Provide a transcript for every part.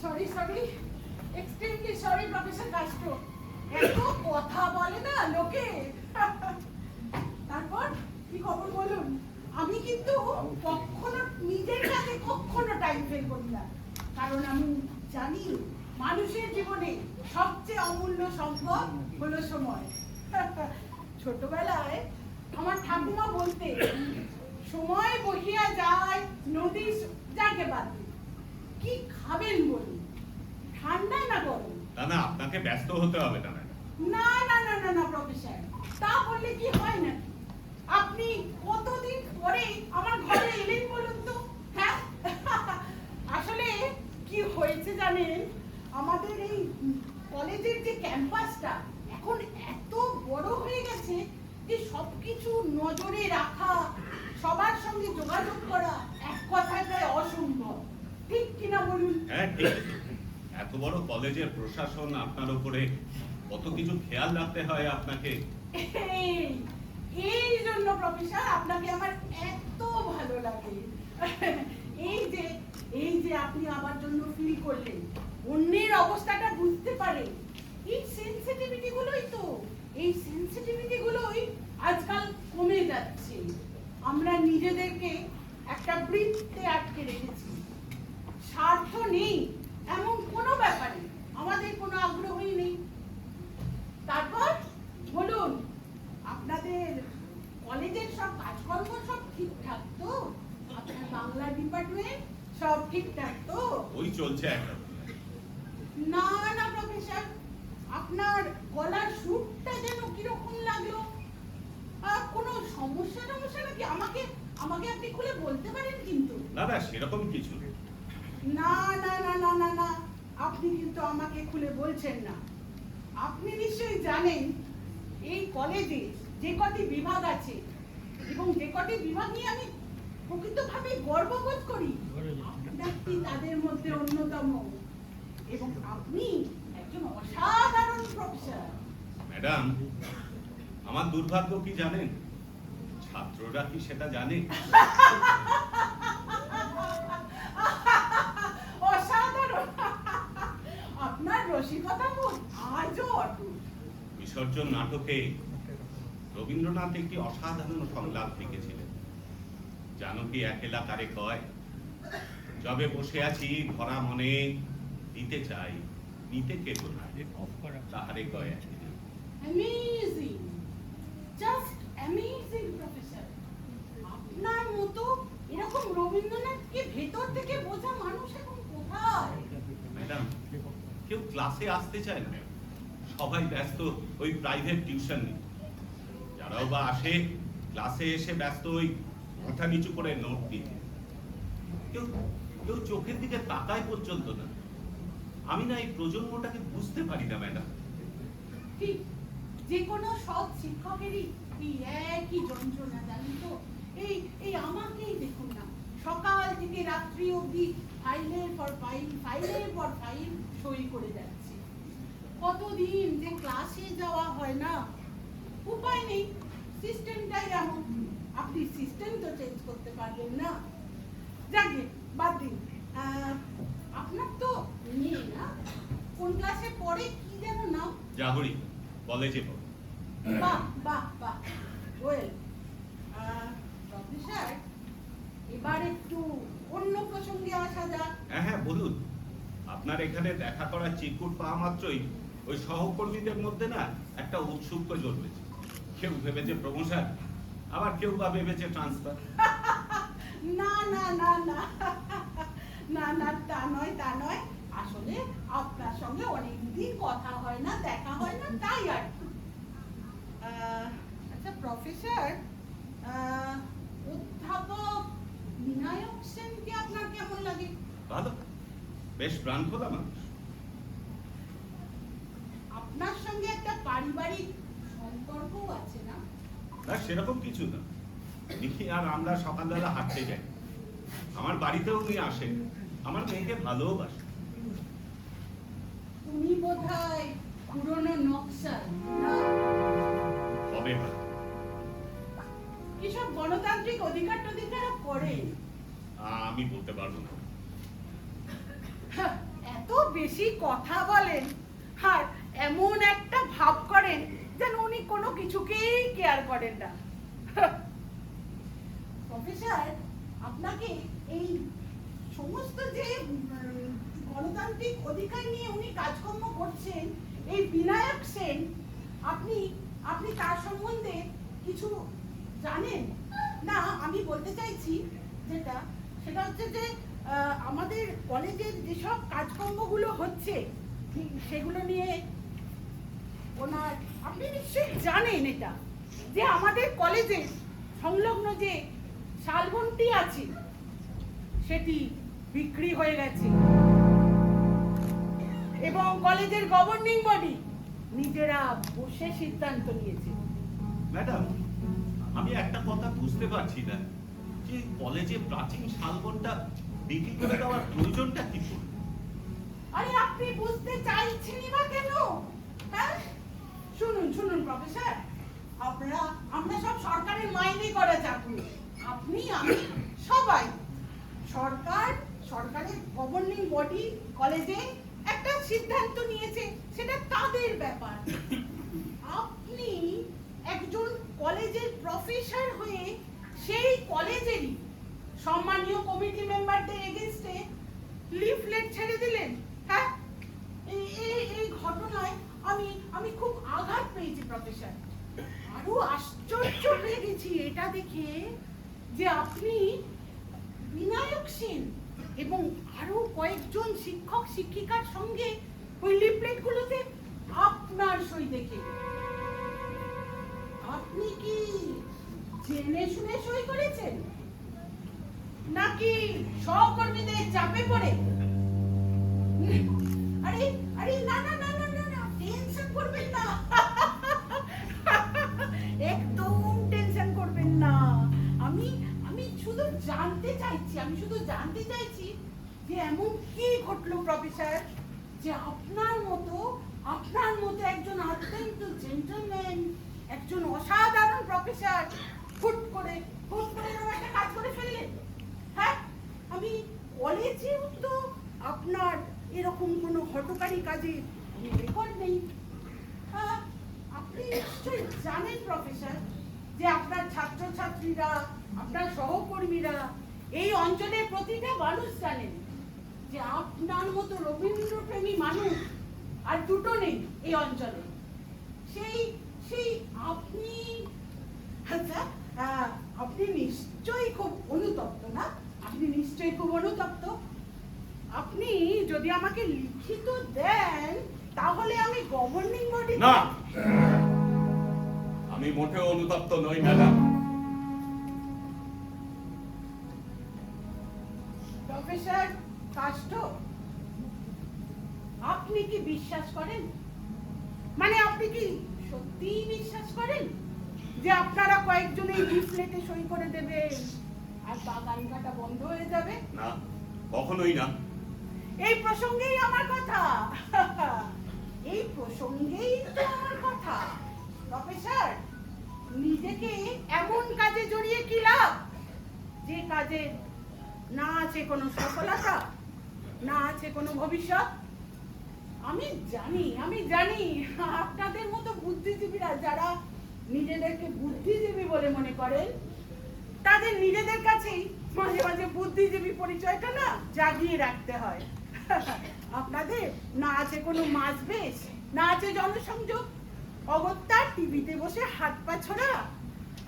Sorry sorry, extremely sorry professor Castro. এত কথা বলে না লোকে। তারপর কি খবর বলুন? আমি কিন্তু কখনো নিজের কাছে কখনো টাইম ফেল করি না, কারণ আমি জানি মানুষের জীবনে সবচেয়ে অমূল্য সম্পদ হলো সময়। ছোটবেলায় আমার ঠাকুমা বলতে, সময় বহিয়া যায় নদী যাকে বাদ কি খাবেন বলুন, ঠান্ডা না গরম? না, আপনাকে ব্যস্ত হতে হবে না। না না না না না প্রফেসর, তা বললে কি হয় না? আপনি কতদিন পরে আমার ঘরে এলেন বলুন তো? হ্যাঁ, আসলে কি হয়েছে জানেন, আমাদের এই কলেজের যে ক্যাম্পাসটা এখন এত বড় হয়ে গেছে যে সবকিছু নজরে রাখা, সবার সঙ্গে যোগাযোগ করা এক কথায় প্রায় অসম্ভব। ঠিক কিনা বলুন? হ্যাঁ ঠিক। এত বড় কলেজের প্রশাসন আপনার উপরে কত কিছু খেয়াল রাখতে হয় আপনাকে। এই জন্য প্রফেসর আপনাকে আমার এত ভালো লাগে। এই যে আপনি আমার জন্য ফিল করলেন, অন্যের অবস্থাটা বুঝতে পারেন, এই সেনসিটিভিটি গুলোই আজকাল কমে যাচ্ছে। আমরা নিজেদেরকে একটা বৃত্তে আটকে রেখেছি। স্বার্থ নেই এমন কোনো ব্যাপারে আমাদের কোনো আগ্রহই নেই। তারপর বলুন, আপনাদের কলেজের সব কাজকর্ম সব ঠিকঠাক তো? আপনার বাংলা ডিপার্টমেন্ট সব ঠিকঠাক তো? ওই চলছে একটা। না না প্রফেসর, আপনার গলার সুরটা যেন কিরকম লাগলো। কোনো সমস্যা নাকি? আমাকে আপনি খুলে বলতে পারেন কিন্তু। না সেরকম কিছু নেই। না না না না না না, আপনি কিন্তু আমাকে খুলে বলছেন না। আপনি নিশ্চয়ই জানেন এই কলেজে যে কটি বিভাগ আছে এবং যে কটি বিভাগ নিয়ে আমি প্রকৃতভাবে গর্ববোধ করি, আপনি তাদের মধ্যে অন্যতম, এবং আপনি একজন অসাধারণ প্রফেসর। ম্যাডাম, আমার দুর্ভাগ্য কি জানেন? ছাত্ররা কি সেটা জানে? অসাধারণ। আপনার রসিকতা বোধ আজও অটুট। বিসর্জন নাটকে রবীন্দ্রনাথ একটি অসাধারণ সংলাপ লিখেছিলেন। জানো কি একেলা কারে কয়, যবে বসে আছি ভরা মনে, দিতে চাই নিতে কেউ না, তাহারে কয় একেলা। Amazing, just amazing professor. আপনার মতো এরকম রবীন্দ্রনাথকে ভেতর থেকে বোঝা মানুষ এখন কোথায়? ম্যাডাম, কেউ ক্লাসে আসতে চায় না, সবাই ব্যস্ত ওই প্রাইভেট টিউশন নিয়ে। যারাও বা আসে, ক্লাসে এসে ব্যস্ত ওই মাথা নিচু করে নোট দিতে। কেউ চোখের দিকে তাকায় পর্যন্ত না। আমি না এই প্রজন্মটাকে বুঝতে পারি না ম্যাডাম। ঠিক, যে কোনো সৎ শিক্ষকেরই এই একই যন্ত্রণা, জানেন তো? এই আমাকেই দেখুন না, সকাল থেকে রাত্রি অবধি ফাইলের পর ফাইল সই করে যাচ্ছে। কতদিন যে ক্লাসে যাওয়া হয় না, উপায় নেই, সিস্টেমটাই এমন। আপনি সিস্টেম তো চেঞ্জ করতে পারবেন না। যাকে বাদ দিন। আপনার তো মেয়ে না, কোন ক্লাসে পড়ে কি যেন নাম? জাগরি কলেজে পড়ে। বাহ বাহ বাহ, ওয়েল। প্রফেসর, এবার একটু অন্য প্রসঙ্গে আসা যাক। হ্যাঁ বলুন। আপনার এখানে দেখা করার চিরকুট পাওয়া মাত্রই ওই সহকর্মীদের মধ্যে না একটা উৎসুক্ত জন্মেছে। কেউ ভেবেছে প্রমোশন, আবার কেউ বা ভেবেছে ট্রান্সফার। না না না না না না, তা নয়। আসলে আপনার সঙ্গে অনেকদিন কথা হয় না, দেখা হয় না, তাই আর কি। আচ্ছা প্রফেসর, অধ্যাপক বিনায়ক সেনকে আপনার কেমন লাগে? ভালো, বেশ প্রাণখোলা মানুষ। আপনার সঙ্গে একটা পারিবারিক সম্পর্কও আছে না? না সেরকম কিছু না। দেখি আর আমরা সকালবেলা হাঁটতে যাই, আমার বাড়িতেও উনি আসেন, আমার মেয়েকে ভালোবাসে। উনি বোধহয় পুরনো নকশাল না? কবে ভালো? কিসব গণতান্ত্রিক অধিকার করে? আমি বলতে পারবো না। এত বেশি কথা বলেন আর এমন একটা ভাব করেন যেন উনি কোনো কিছুকেই কেয়ার করেন না। প্রফেসর, আপনাকে এই সমস্ত যে গণতান্ত্রিক অধিকার নিয়ে উনি কাজকর্ম করছেন, এই বিনায়ক সেন, আপনি আপনি তার সম্বন্ধে কিছু জানেন? না, আমি বলতে চাইছি সেটা হচ্ছে যে আমাদের কলেজের যেসব কাজকর্মগুলো হচ্ছে সেগুলো নিয়ে ওনার, আপনি নিশ্চয়ই জানেন এটা, যে আমাদের কলেজে সংলগ্ন যে শালবনটি আছে সেটি বিক্রি হয়ে গেছে এবং কলেজের গভর্নিং বডি নিজেরা বসে সিদ্ধান্ত নিয়েছে। ম্যাডাম, আমি একটা কথা বুঝতে পারছি না, যে কলেজে প্রাচীন শালবনটা বিক্রি করে দেওয়ার প্রয়োজনটা কি পড়ল? আরে আপনি বুঝতে চাইছেনই বা কেন? হ্যাঁ, শুনুন শুনুন প্রফেসর, আমরা সব সরকারের মাইনে করা চাকরি, আপনি আমি সবাই। সরকারের গভর্নিং বডি কলেজে একটা সিদ্ধান্ত নিয়েছে, সেটা তাদের ব্যাপার। আপনি একজন কলেজের প্রফেসর হয়ে সেই কলেজেরই সম্মানীয় কমিটি মেম্বারদের এগেইনস্টে লিফলেট ছেড়ে দিলেন। হ্যাঁ, এই ঘটনায় আমি খুব আঘাত পেয়েছি প্রফেসর। আরো আশ্চর্য হয়ে গেছি এটা দেখে যে আপনি বিনায়ক সেন এবং আরো কয়েকজন শিক্ষক শিক্ষিকার সঙ্গে ওই লিফলেট গুলোতে আপনার সই দেখে। আপনি কি জেনে শুনে সই করেছেন নাকি সহকর্মীদের চাপে পড়ে? আরে আরে না না না না না, টেনশন করবেন না, একদম টেনশন করবেন না। আমি শুধু জানতে চাইছি যে এমন কি ঘটলো প্রফেসর, যে আপনার মতো একজন অত্যন্ত জেন্টলম্যান, একজন অসাধারণ প্রফেসর হুট করে এরকম একটা কাজ করে ফেললেন। হ্যাঁ, আমি কলেজেও তো আপনার এরকম কোনো হঠকারী কাজে রেকর্ড নেই। হ্যাঁ, আপনি নিশ্চয়ই জানেন প্রফেসর যে আপনার ছাত্রছাত্রীরা, আপনার সহকর্মীরা, এই অঞ্চলের প্রতিটা মানুষ জানেন যে আপনার মতো রবীন্দ্রপ্রেমী মানুষ আর দুটো নেই এই অঞ্চলে। সেই আপনি, আচ্ছা, আপনি নিশ্চয়ই খুব অনুতপ্ত, না? আপনি নিশ্চয়ই খুব অনুতপ্ত। আপনি যদি আমাকে লিখিত দেন তাহলে আমি গভর্নিং বডি। না, আমি মোটেও অনুতপ্ত নই ম্যাডাম। প্রফেসর কাষ্ট, আপনি কি বিশ্বাস করেন, মানে আপনি কি সত্যিই বিশ্বাস করেন যে আপনারা কয়েকজন এই লিফলেটে সই করে দেবেন আর বাগান কাটা বন্ধ হয়ে যাবে? না, কখনোই না। এই প্রসঙ্গেই আমার কথা। প্রফেসর, নিজেকে এমন কাজে জড়িয়ে কি লাভ যে কাজে না আছে কোনো সফলতা, না আছে কোনো ভবিষ্যৎ? আমি জানি আপনাদের মতো বুদ্ধিজীবীরা, যারা নিজেদেরকে বুদ্ধিজীবী বলে মনে করেন, তাদের নিজেদের কাছেই মাঝে মাঝে বুদ্ধিজীবী পরিচয়টা না জাগিয়ে রাখতে হয়। আপনাদের না আছে কোনো মাঝবেশ, না আছে জনসংযোগ, অগত্যা টিভিতে বসে হাত পা ছড়া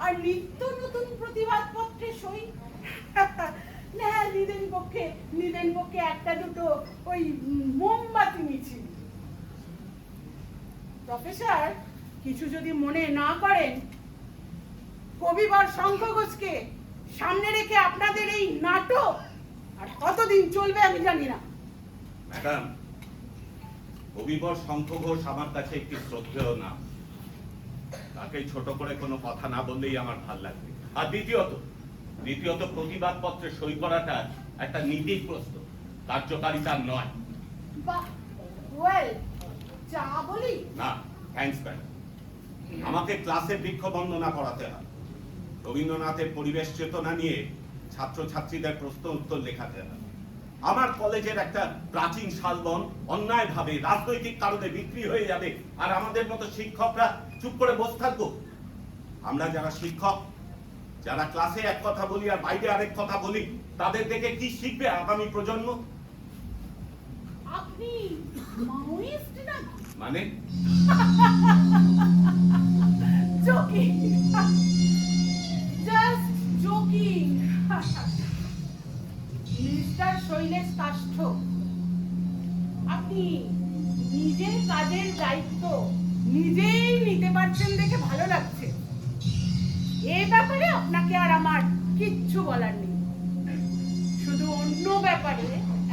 আর নিত্য নতুন প্রতিবাদ পত্রে সই। না, নিদেন পক্ষে একটা দুটো ওই মোমবাতি মিছিল। প্রফেসর, কিছু যদি মনে না করেন, কবিবর শঙ্খ ঘোষকে সামনে রেখে আপনাদের এই নাটক আর কতদিন চলবে আমি জানি না। ম্যাডাম, কবিবর শঙ্খ ঘোষ আমার কাছে একটি শ্রদ্ধেয় নাম। তাকে ছোট করে কোনো কথা না বললেই আমার ভাল লাগবে। আর দ্বিতীয়ত প্রতিবাদ পত্রে সই করাটা একটা নীতির প্রশ্ন, কার্যকারিতার নয়। বাহ, ওয়েল, যা বলি। না, থ্যাঙ্কস ম্যাডাম। আমাকে ক্লাসে বৃক্ষ বন্দনা করাতে হয়, রবীন্দ্রনাথের পরিবেশ চেতনা নিয়ে ছাত্রছাত্রীদের প্রশ্ন উত্তর লেখাতে হয়, আমার কলেজের একটা প্রাচীন শালবন অন্যায়ভাবে রাজনৈতিক কারণে বিক্রি হয়ে যাবে আর আমাদের মতো শিক্ষকরা চুপ করে বসে থাকবো? আমরা যারা শিক্ষক, যারা ক্লাসে এক কথা বলি আর বাইরে আরেক কথা বলি, তাদের দেখে কি শিখবে আগামী প্রজন্ম? আপনি মাওয়িস্ট না? মানে joking, just joking. Mister Shailesh Kashtha, আপনি নিজের কাজের দায়িত্ব নিজেই নিতে পারছেন দেখে ভালো লাগছে। এ ব্যাপারে আপনাকে আর আমার কিচ্ছু বলার নেই। শুধু অন্য ব্যাপারে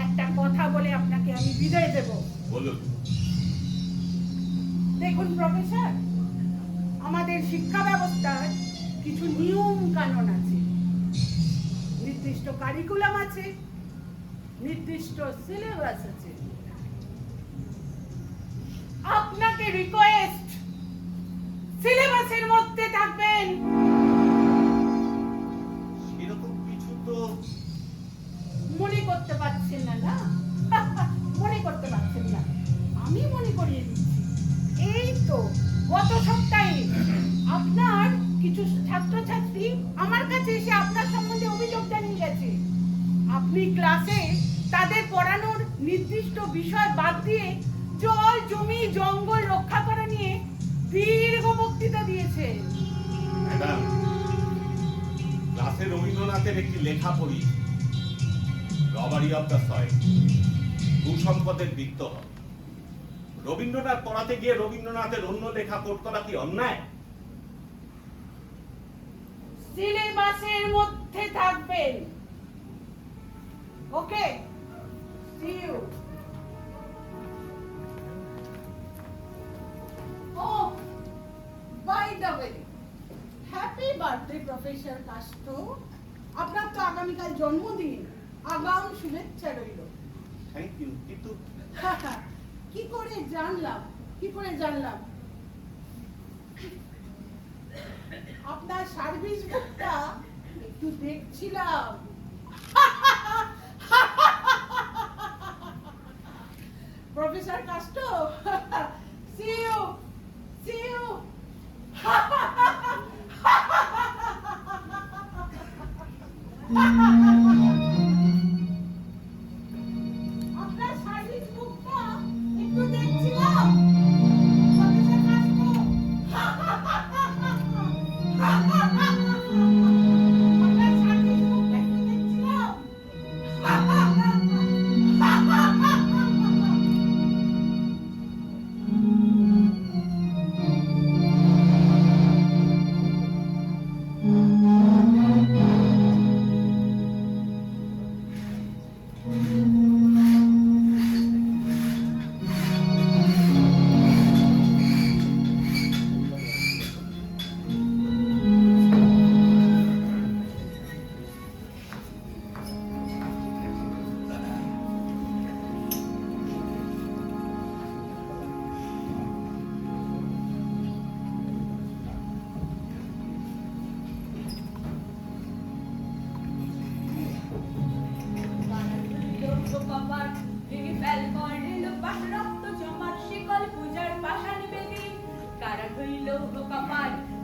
একটা কথা বলে আপনাকে আমি বিদায় দেব। বলুন। দেখুন প্রফেসর, আমাদের শিক্ষা ব্যবস্থার কিছু নিয়ম কানুন আছে, নির্দিষ্ট কারিকুলাম আছে, নির্দিষ্ট সিলেবাস আছে। আপনাকে রিকোয়েস্ট, সিলেবাসের মধ্যে থাকবেন। এরকম কিছু তো মনে করতে পারছেন না? না মনে করতে পারছেন না, আমি মনে করিয়ে দিচ্ছি। এই তো গত সপ্তাহে আপনার কিছু ছাত্রছাত্রী আমার কাছে এসে আপনার সম্বন্ধে অভিযোগ জানিয়ে গেছে। আপনি ক্লাসে তাদের পড়ানোর নির্দিষ্ট বিষয় বাদ দিয়ে জল, জমি, জঙ্গল রক্ষা করা নিয়ে দীর্ঘ বক্তৃতা দিয়েছেন। ম্যাডাম, ক্লাসে রবীন্দ্রনাথের একটি লেখা পড়ি, রবারি অফ দ্য সয়েল, ভূসম্পদের বিত্তহ। রবীন্দ্রনাথ পড়াতে গিয়ে রবীন্দ্রনাথের অন্য লেখা কোট করা কি অন্যায়? সিলেবাসের মধ্যে থাকবেন। Okay, see you. Oh, by the way, happy birthday professor Kashtha. আপনার তো আগামীকাল জন্মদিন, আগাম শুভেচ্ছা রইল। Thank you. কিন্তু কি করে জানলাম আপনার সার্ভিস বুকটা একটু দেখছিলাম। Professor Kashtha, see you. আপনার সার্ভিস বুকটা একটু দেখছিলাম। প্রফেসর কাষ্ঠ, আপনার সার্ভিস বুকটা একটু দেখছিলাম।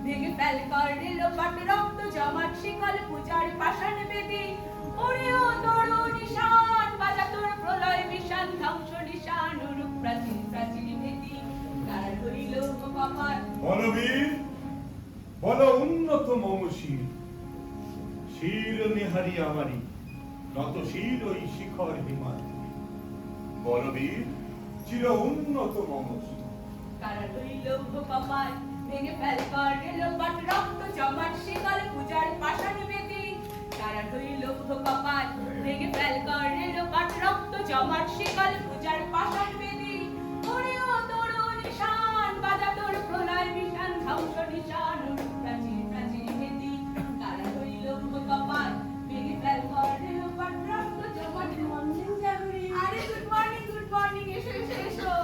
ভেঙে ফেল করল পাট রক্ত জমাট শিকল পূজার পাষাণ বেদি। ওরে ও তোর নিশান বাজা তোর প্রলয় বিশান ধ্বংস নিশান রূপ প্রাচীন প্রাচীন ভেদি। কার হইল কপাল বলবীর বল উন্নত মমশীর, শির নিহারি আমারি নত শির ওই শিখর হিমাল। বলবীর চির উন্নত মমশীর। কার হইল কপাল ভেঙে ফেল করল পাট রক্ত জমাট শিকল পূজার পাষাণ বেদি। কারা হইল কপাল ভেঙে ফেল করল পাট রক্ত জমাট শিকল পূজার পাষাণ বেদি। ওরে ও তোর নিশান বাজা তোর প্রলয় বিশান ধ্বংস নিশান রূপ প্রাচীন প্রাচীন ভেদি। কারা হইল কপাল ভেঙে ফেল করল পাট রক্ত জমাট। মর্নিং জাগরি। আরে গুড মর্নিং, এসো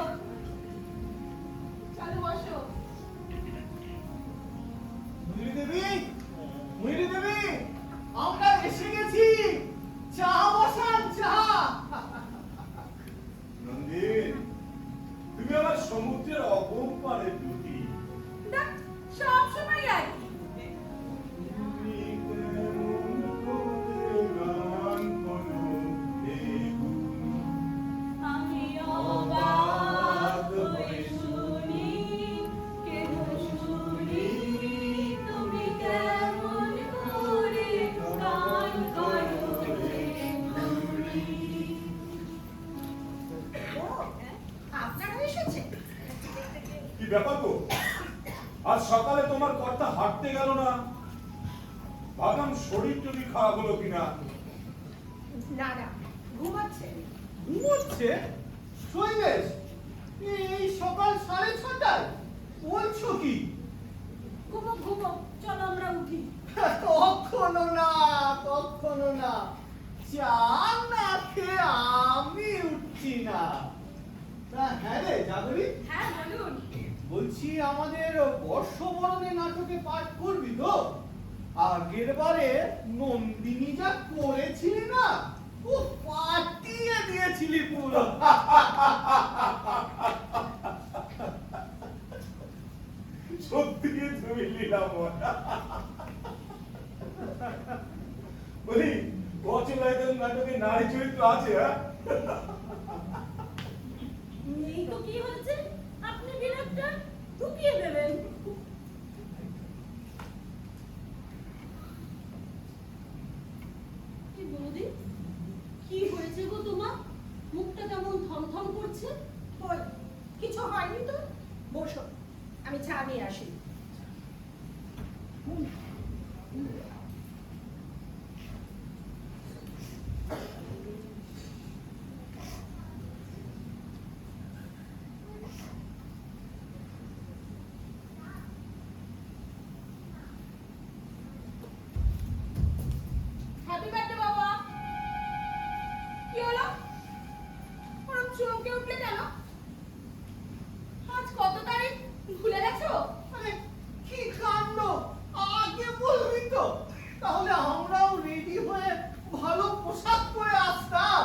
চলো বসো। মুইরি দেবী, আমরা এসে গেছি। চা বসান, চা। ব্যাপার গো? আজ সকালে তোমার কর্তা হাঁটতে গেল না, ভাবলাম শরীর যদি খারাপ হলো কিনা। না না, ঘুমাচ্ছে। ঘুমোচ্ছে? শৈলেশ, এই সকাল 6:30টায় বলছো কি? ঘুমো ঘুমো, চলো আমরা উঠি। কখনো না, কখনো না, চা না খেয়ে আমি উঠছি না। তা হ্যাঁ রে জাগরি, হ্যাঁ বলুন। বলছি আমাদের বর্ষবরণে নাটকে পাঠ করবি তো? আগের বারে নন্দিনী যা করেছিলি না, ও পাঠিয়ে দিয়েছিলি পুরো। সত্যি তুমি নিলাম বলি, বচলায়তন নাটকে নারী চরিত্র আছে? হ্যাঁ, এই তো কি হয়েছে, আপনি বিরাটটা ঢুকিয়ে দেবেন। কি বৌদি, কি হয়েছে গো তোমার? মুখটা কেমন থমথম করছে? কই, কিছু হয়নি তো। বসো, আমি চা নিয়ে আসি। হ্যাপি বার্থডে বাবা। কি হলো? ওরম চমকে উঠলে কেন? আজ কত তারিখ ভুলে গেছো? আরে কি কাণ্ড, আগে বলবি তো, তাহলে আমরাও রেডি হয়ে ভালো পোশাক পরে আসতাম।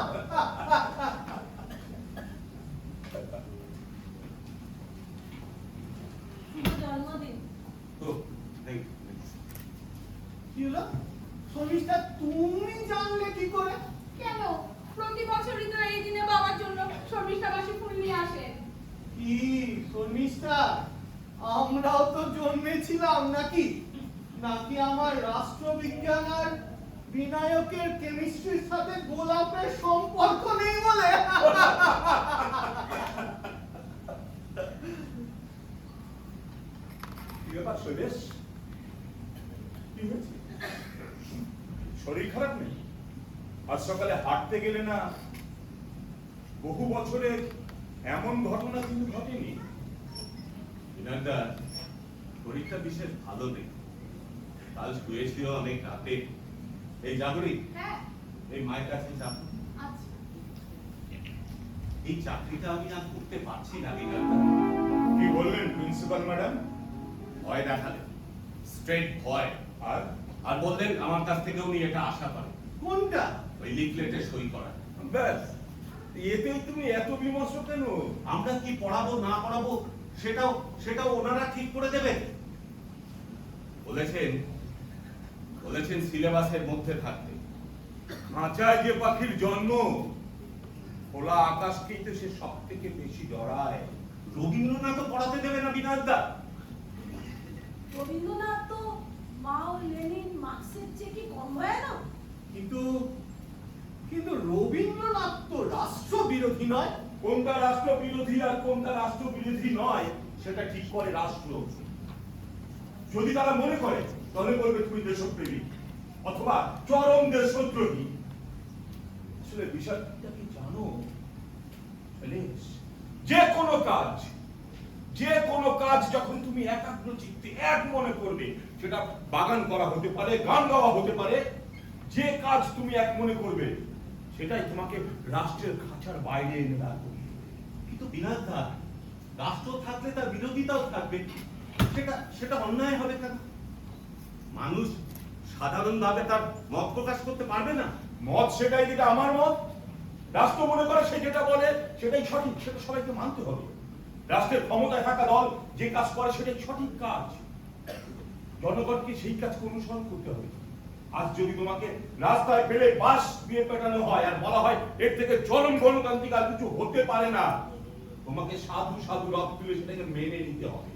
শুভ জন্মদিন। ও, thank you. কি হলো শর্মিষ্ঠা, তুমি জানলে কি করে? কেন? প্রতি বছরই তো এই দিনে বাবার জন্য শর্মিষ্ঠাবাসী ফুল নিয়ে আসেন। কি শর্মিষ্ঠা, আমরাও তো জন্মেছিলাম নাকি? নাকি আমার রাষ্ট্রবিজ্ঞান আর বিনায়কের কেমিস্ট্রির সাথে গোলাপের সম্পর্ক নেই বলে? কি ব্যাপার শৈলেশ, কি হয়েছে? শরীর খারাপ নেই? আজ সকালে হাঁটতে গেলে না? বহু বছরের এমন ঘটনা কিন্তু ঘটেনি। বিনায়কদা, শরীরটা বিশেষ ভালো নেই। কাল শুয়েছিল অনেক রাতে। এই জাগরি, হ্যাঁ, এই মায়ের কাছে যাব। আচ্ছা। এই চাকরিটা আমি আর করতে পারছি না বিনায়কদা। কি বললেন প্রিন্সিপাল ম্যাডাম? ভয় দেখালেন, স্ট্রেট ভয়। আর আর বললেন আমার কাছ থেকে উনি এটা আশা করেন, কোনটা? ওই লিফলেটে সই করা। ব্যাস, এতেই তুমি এত বিমর্ষ কেন? আমরা কি পড়াবো না পড়াবো সেটাও ওনারা ঠিক করে দেবেন। বলেছেন সিলেবাসের মধ্যে থাকতে। খাঁচায় যে পাখির জন্ম, খোলা আকাশকেই তো সে সব থেকে বেশি ডরায়। রবীন্দ্রনাথ পড়াতে দেবে না বিনায়কদা? রবীন্দ্রনাথ তো মাও, লেনিন, মার্কসের চেয়ে কি কম ভয়ানক? কিন্তু কিন্তু রবীন্দ্রনাথ তো রাষ্ট্রবিরোধী নয়। কোনটা রাষ্ট্রবিরোধী আর কোনটা রাষ্ট্রবিরোধী নয় সেটা ঠিক করে রাষ্ট্র। যদি তারা মনে করে তাহলে বলবে তুমি দেশপ্রেমিক অথবা চরম দেশদ্রোহী। আসলে বিষয়টা কি জানো শৈলেশ? যে কোনো কাজ যখন তুমি একাগ্র চিত্তে এক মনে করবে, সেটা বাগান করা হতে পারে, গান গাওয়া হতে পারে, যে কাজ তুমি এক মনে করবে সেটাই তোমাকে রাষ্ট্রের খাঁচার বাইরে এনে রাখবে। কিন্তু বিনায়কদা, রাষ্ট্র থাকলে তার বিরোধিতাও থাকবে। সেটা অন্যায় হবে কেন? মানুষ সাধারণভাবে তার মত প্রকাশ করতে পারবে না? মত সেটাই, যেটা আমার মত। রাষ্ট্র মনে করে সে যেটা বলে সেটাই সঠিক, সেটা সবাইকে মানতে হবে। রাষ্ট্রের ক্ষমতায় থাকা দল যে কাজ করে সেটাই সঠিক কাজ। জনগণকে সেই কাজকে অনুসরণ করতে হবে। আজ যদি তোমাকে রাস্তায় ফেলে বাস দিয়ে পেটানো হয় আর বলা হয় এর থেকে চরম গণতান্ত্রিক আর কিছু হতে পারে না, তোমাকে সাধু সাধু রব তুলে সেটাকে মেনে নিতে হবে।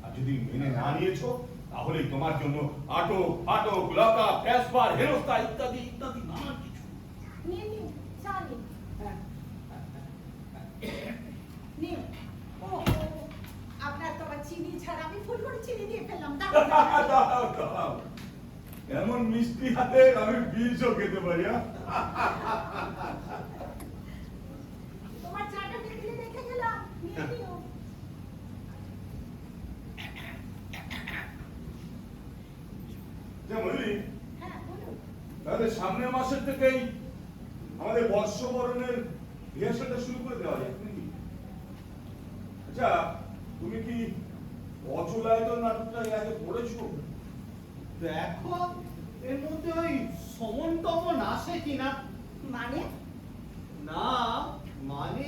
আর যদি মেনে না নিয়েছো তাহলে তোমার জন্য আটক ফাটক লকআপ ট্রান্সফার হেনস্থা ইত্যাদি ইত্যাদি নানা কিছু। নিন নিন, চা নিন। নিন। ও, দিয়ে ফেললাম দাও, দাও। এমন মিষ্টি হাতে আমি বীজও খেতে পারি। তোমার চাটা টেবিলে রেখে গেলাম, নিয়ে নিও। বুঝলি, হ্যাঁ বলুন। তাহলে সামনের মাসের থেকেই আমাদের বর্ষবরণের রিহার্সালটা শুরু করে দেওয়া যায় নাকি? আচ্ছা, তুমি কি অচলায়তন নাটকটা এর আগে পড়েছো? দেখো এর মধ্যে ওই সমন টমন আসে কিনা। মানে না মানে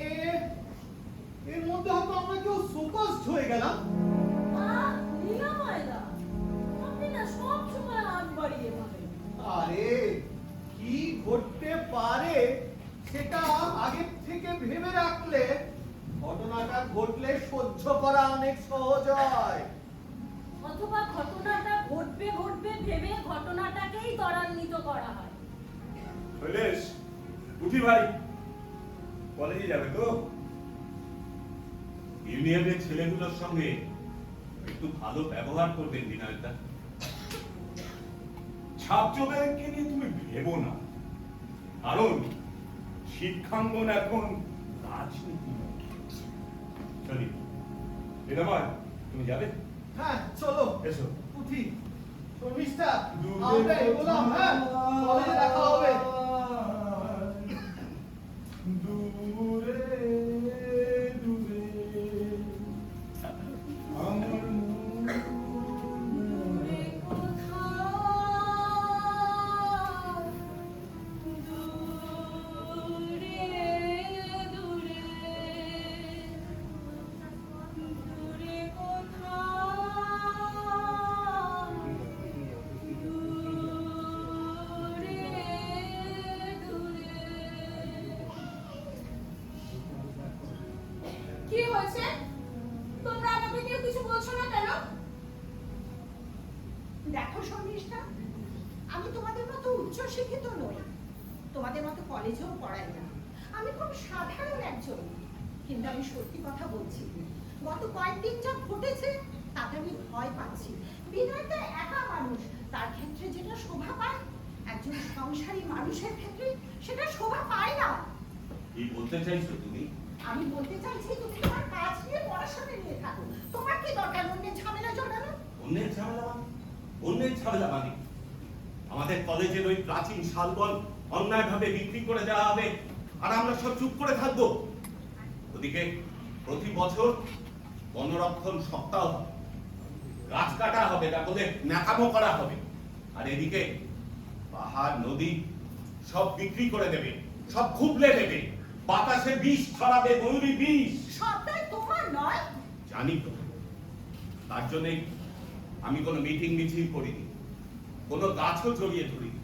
এর মধ্যে হয়তো আমরা কেউ ফোকাস হয়ে গেলাম। নীলাময়দা, আপনি না সব সময় আগ বাড়িয়ে বলেন। আরে কি ঘটতে পারে সেটা আগে থেকে ভেবে রাখলে ঘটনাটা ঘটলে সহ্য করা অনেক সহজ হয়। অথবা ঘটনাটা ঘটবে ঘটবে ভেবে ঘটনাটাকেই ত্বরান্বিত করা হয়। শৈলেশ, উঠি ভাই, কলেজে যাবে তো? ইউনিয়নের ছেলেগুলোর সঙ্গে একটু ভালো ব্যবহার করবেন বিনয়দা। ছাত্রদেরকে নিয়ে তুমি ভেবো না, কারণ শিক্ষাঙ্গন এখন রাজনীতি নয়। চলি, এটা নয়, তুমি যাবে? হ্যাঁ চলো এসো। উঠি। শর্মিষ্ঠা, আমরা এগোলাম। হ্যাঁ কলেজে দেখা হবে। দূরে দূরে আমার দূরে কোথাও, দূরে দূরে, দূরে কোথাও, কি হয়েছে? তোমরা আমাকে কেউ কিছু বলছো না কেন? দেখো শর্মিষ্ঠা, আমি তোমাদের মতো উচ্চ শিক্ষিত নই, তোমাদের মতো কলেজেও পড়াই না। আমি খুব সাধারণ একজন, কিন্তু আমি সত্যি কথা বলছি। গত কয়েকদিন যা ঘটেছে তাতে আমি ভয় পাচ্ছি। বিনয় তো একা মানুষ, তার ক্ষেত্রে যেটা শোভা পায় একজন সংসারী মানুষের ক্ষেত্রে সেটা শোভা পায় না। কি বলতে চাইছো তুমি? আমি বলতে চাইছি তুমি তোমার কাজ নিয়ে পড়াশোনা নিয়ে থাকো, তোমার কি দরকার অন্যের ঝামেলা জড়ানো? অন্যের ঝামেলা মানে? অন্যের ঝামেলা মানে আমাদের কলেজের ওই প্রাচীন শালবন অন্যায়ভাবে বিক্রি করে দেওয়া হবে আর আমরা সব চুপ করে থাকবো? ওদিকে প্রতি বছর বনরক্ষণ সপ্তাহ হবে, গাছ কাটা হবে না বলে ন্যাকামো করা হবে, আর এদিকে পাহাড় নদী সব বিক্রি করে দেবে, সব খুবলে দেবে, বাতাসে বিষ ছড়াবে, ময়ূরী বিষ। সবটাই তোমার নয়? জানি তো, তার জন্যই আমি কোনো মিটিং মিছিল করিনি, কোনো গাছও জড়িয়ে ধরিনি,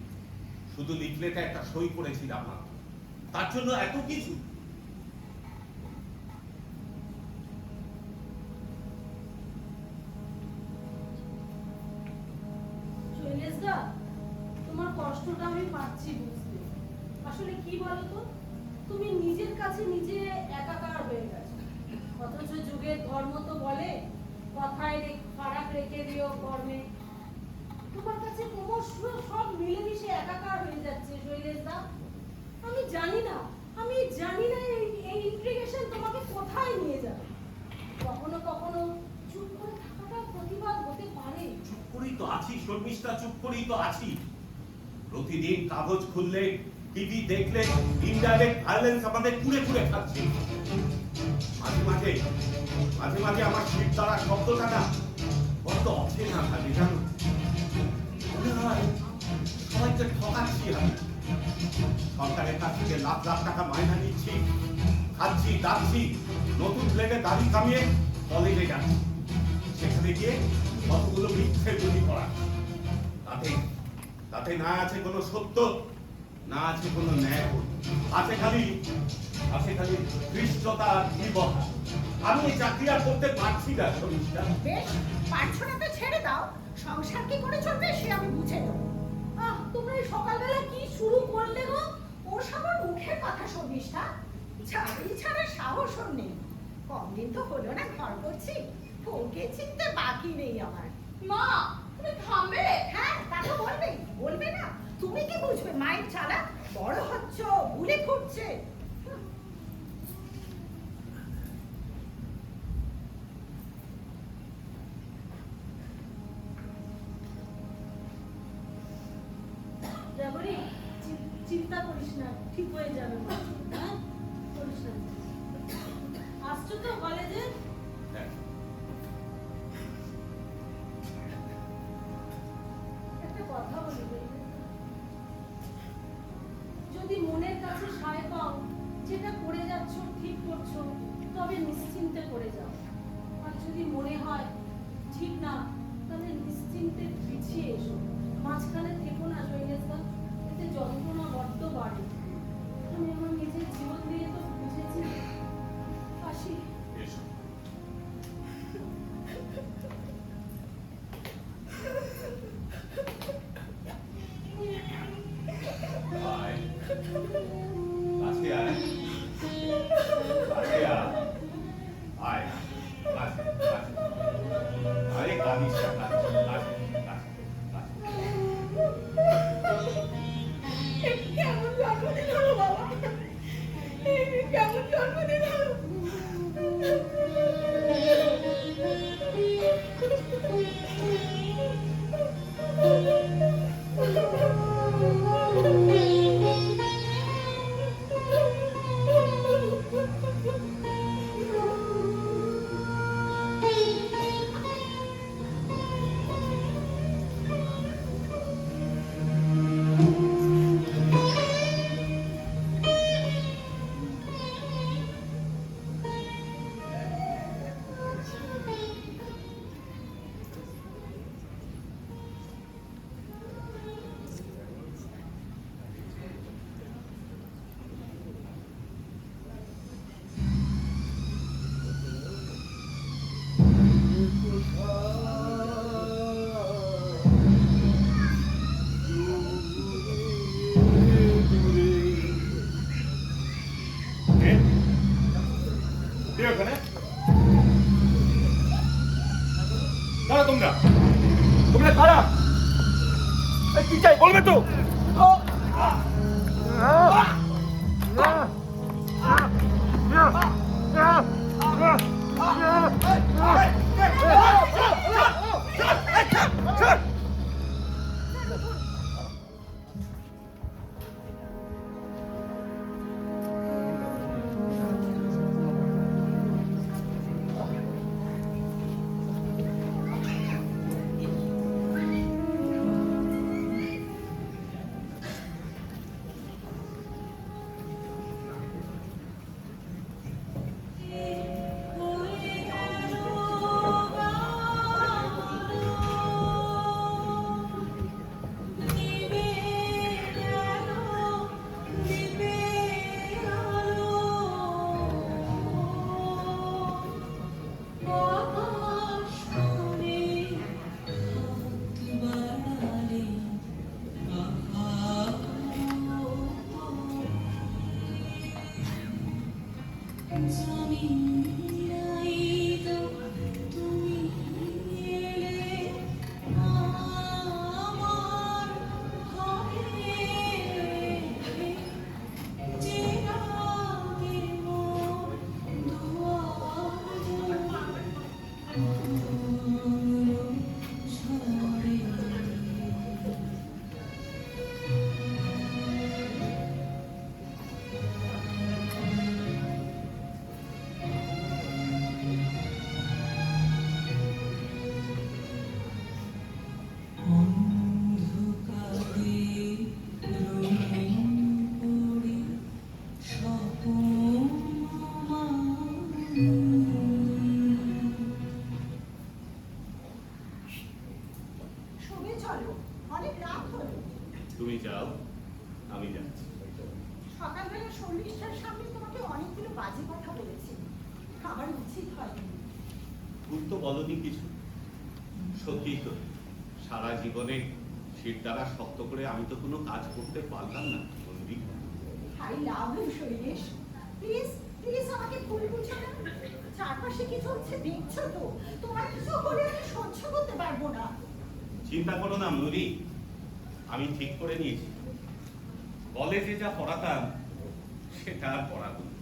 শুধু লিফলেটে একটা সই করেছিলাম না, তার জন্য এত কিছু। শৈলেশদা, তোমার কষ্টটা আমি পাচ্ছি বুঝতে। আসলে কি বলতো, তুমি নিজের কাছে নিজে একাকার হয়ে গেছো, অথচ যুগের ধর্ম তো বলে কথায় ফারাক রেখে দিও কর্মে। তোমার কাছে ক্রমশ সব মিলেমিশে একাকার হয়ে যাচ্ছে শৈলেশদা। আমি জানি না এই ইন্ট্রিগেশন তোমাকে কোথায় নিয়ে যাবে। কখনো কখনো চুপ করে থাকাটা প্রতিবাদ হতে পারে। চুপ করেই তো আছি শর্মিষ্ঠা, চুপ করেই তো আছি। প্রতিদিন কাগজ খুললে, টিভি দেখলে ইনডাইরেক্ট ভায়োলেন্স আমাদের কুড়ে কুড়ে খাচ্ছে। মাঝে মাঝে মাঝে মাঝে আমার শির দ্বারা শব্দটা না বড্ড অচেনা থাকে, জানো? মনে হয় সবাইকে ঠকাচ্ছি আমি। সরকারের কাছ থেকে লাখ লাখ টাকা মাইনা নিচ্ছি, খাচ্ছি দাচ্ছি, নতুন প্লেটে দাড়ি কামিয়ে কলেজে যাচ্ছি, সেখানে গিয়ে কতগুলো মিথ্যে তৈরি করা। তাতে তাতে না আছে কোনো সত্য, না আছে কোনো ন্যায়, আছে খালি ধৃষ্টতা আর নির্বহা। আমি এই চাকরি আর করতে পারছি না শর্মিষ্ঠা। বেশ, পারছো না তো ছেড়ে দাও, সংসার কি করে চলবে সে আমি বুঝে নেবো। তোমরা এই সকালবেলা কি শুরু করলে গো? ও সবার মুখের কথা শর্মিষ্ঠা, চাকরি ছাড়া সাহসও নেই। কম দিন তো হলো না ঘর করছি, ওকে চিনতে বাকি নেই আমার। মা তুমি থামবে? হ্যাঁ, তা তো বলবেই। বলবে না? তুমি কি বুঝবে মায়ের চালা? বড় হচ্ছ, ভুলে ফুটছে। রাবড়ি, চিন্তা করিস না, ঠিক হয়ে যাবে মা। হ্যাঁ, করিস না। আসছো তো কলেজে? হ্যাঁ, একটা কথা বলি, যদি মনের কাছে সায় পাও যেটা করে যাচ্ছ ঠিক করছো, তবে নিশ্চিন্তে করে যাও। আর যদি মনে হয় ঠিক না, তাহলে নিশ্চিন্তে পিছিয়ে এসো। মাঝখানে থেকো না শৈলেশদা, এতে যন্ত্রণা বড্ড বাড়ে। আমি আমার নিজের জীবন দিয়ে তো বুঝেছি। আসি। এসো। আয়, কাছে আয়, কাছে আয়, আয়, কাছে, কাছে। আরে কাঁদিস না, কাছে, কাছে, কাছে, কাছে। কেমন জন্মদিন হলো বাবা? কেমন জন্মদিন হলো? কে? কে ওখানে? কারা তোমরা? তোমরা কারা? এই কি চাই বলবে তো? শোবে চলো, অনেক রাত হলো। তুমি যাও, আমি যাচ্ছি। সকালবেলা শর্মিষ্ঠার সামনে তোমাকে অনেকগুলো বাজে কথা বলেছি, আমার উচিত হয়নি। ভুল তো বলনি কিছু। সত্যি তো, সারা জীবনে শির দ্বারা শক্ত করে আমি তো কোনো কাজ করতে পারলাম না বন্দি। I love you, Shailesh. Please please আমাকে ভুল বুঝো না। চারপাশে কি চলছে দেখছো তো, তোমার কিছু হলে আমি সহ্য করতে পারবো না। চিন্তা করো না ময়ূরী, আমি ঠিক করে নিয়েছি। কলেজে যা পড়াতাম সেটা আর পড়াবো না।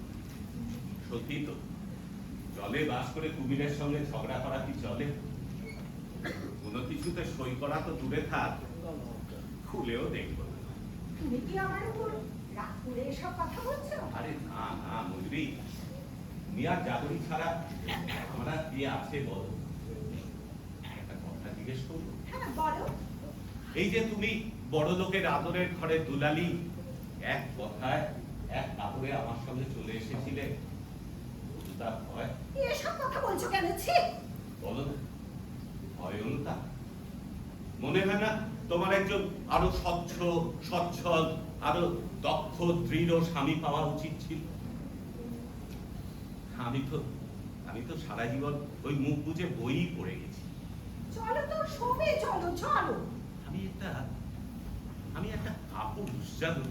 সত্যি তো, জলে বাস করে কুমিরের সঙ্গে ঝগড়া করা কি চলে? কোনো কিছুতে সই করা তো দূরে থাক, খুলেও দেখবো না। তুমি কি আমার উপর রাগ করে এসব কথা বলছো? আরে না না ময়ূরী, মিয়ার জাগরি ছাড়া আমরা কে আছে বলো? একটা কথা জিজ্ঞেস করবো? হ্যাঁ বলো। এই যে তুমি বড় লোকের আদরের ঘরে দুলালি, এক কথায় এক কাপড়ে আমার সঙ্গে চলে এসেছিলে, তা ভয়? এসব কথা বলছো কেন? ছি! বলো না, ভয় অনুতা? মনে হয় না তোমার একজন আরো স্বচ্ছ সচ্ছল আরো দক্ষ দৃঢ় স্বামী পাওয়া উচিত ছিল? আমি তো সারা জীবন ওই মুখ বুঝে বই পড়ে গেছি। চলো তো, শোবে চলো চলো। আমি একটা কাপড় জানো।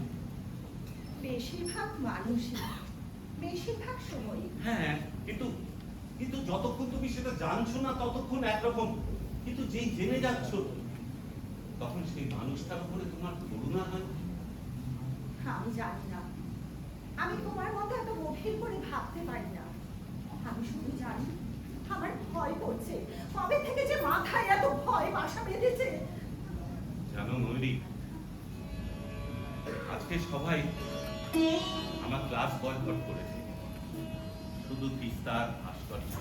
বেশিরভাগ মানুষই বেশিরভাগ সময়। হ্যাঁ, কিন্তু যতক্ষণ তুমি সেটা জানছো না ততক্ষণ একরকম, কিন্তু যেই জেনে যাচ্ছ তখন সেই মানুষটার উপরে তোমার করুণা হয়। আমি জানি না, আমি তোমার মতো এত গভীর করে ভাবতে পারি না। আমি শুধু জানি আমার ভয় করছে। কবে থেকে যে মাথায় এত ভয় বাসা বেঁধেছে। জানো ময়ূরী, আজকে সবাই আমার ক্লাস বয়কট করেছে, শুধু তিস্তা আর ভাস্কর না।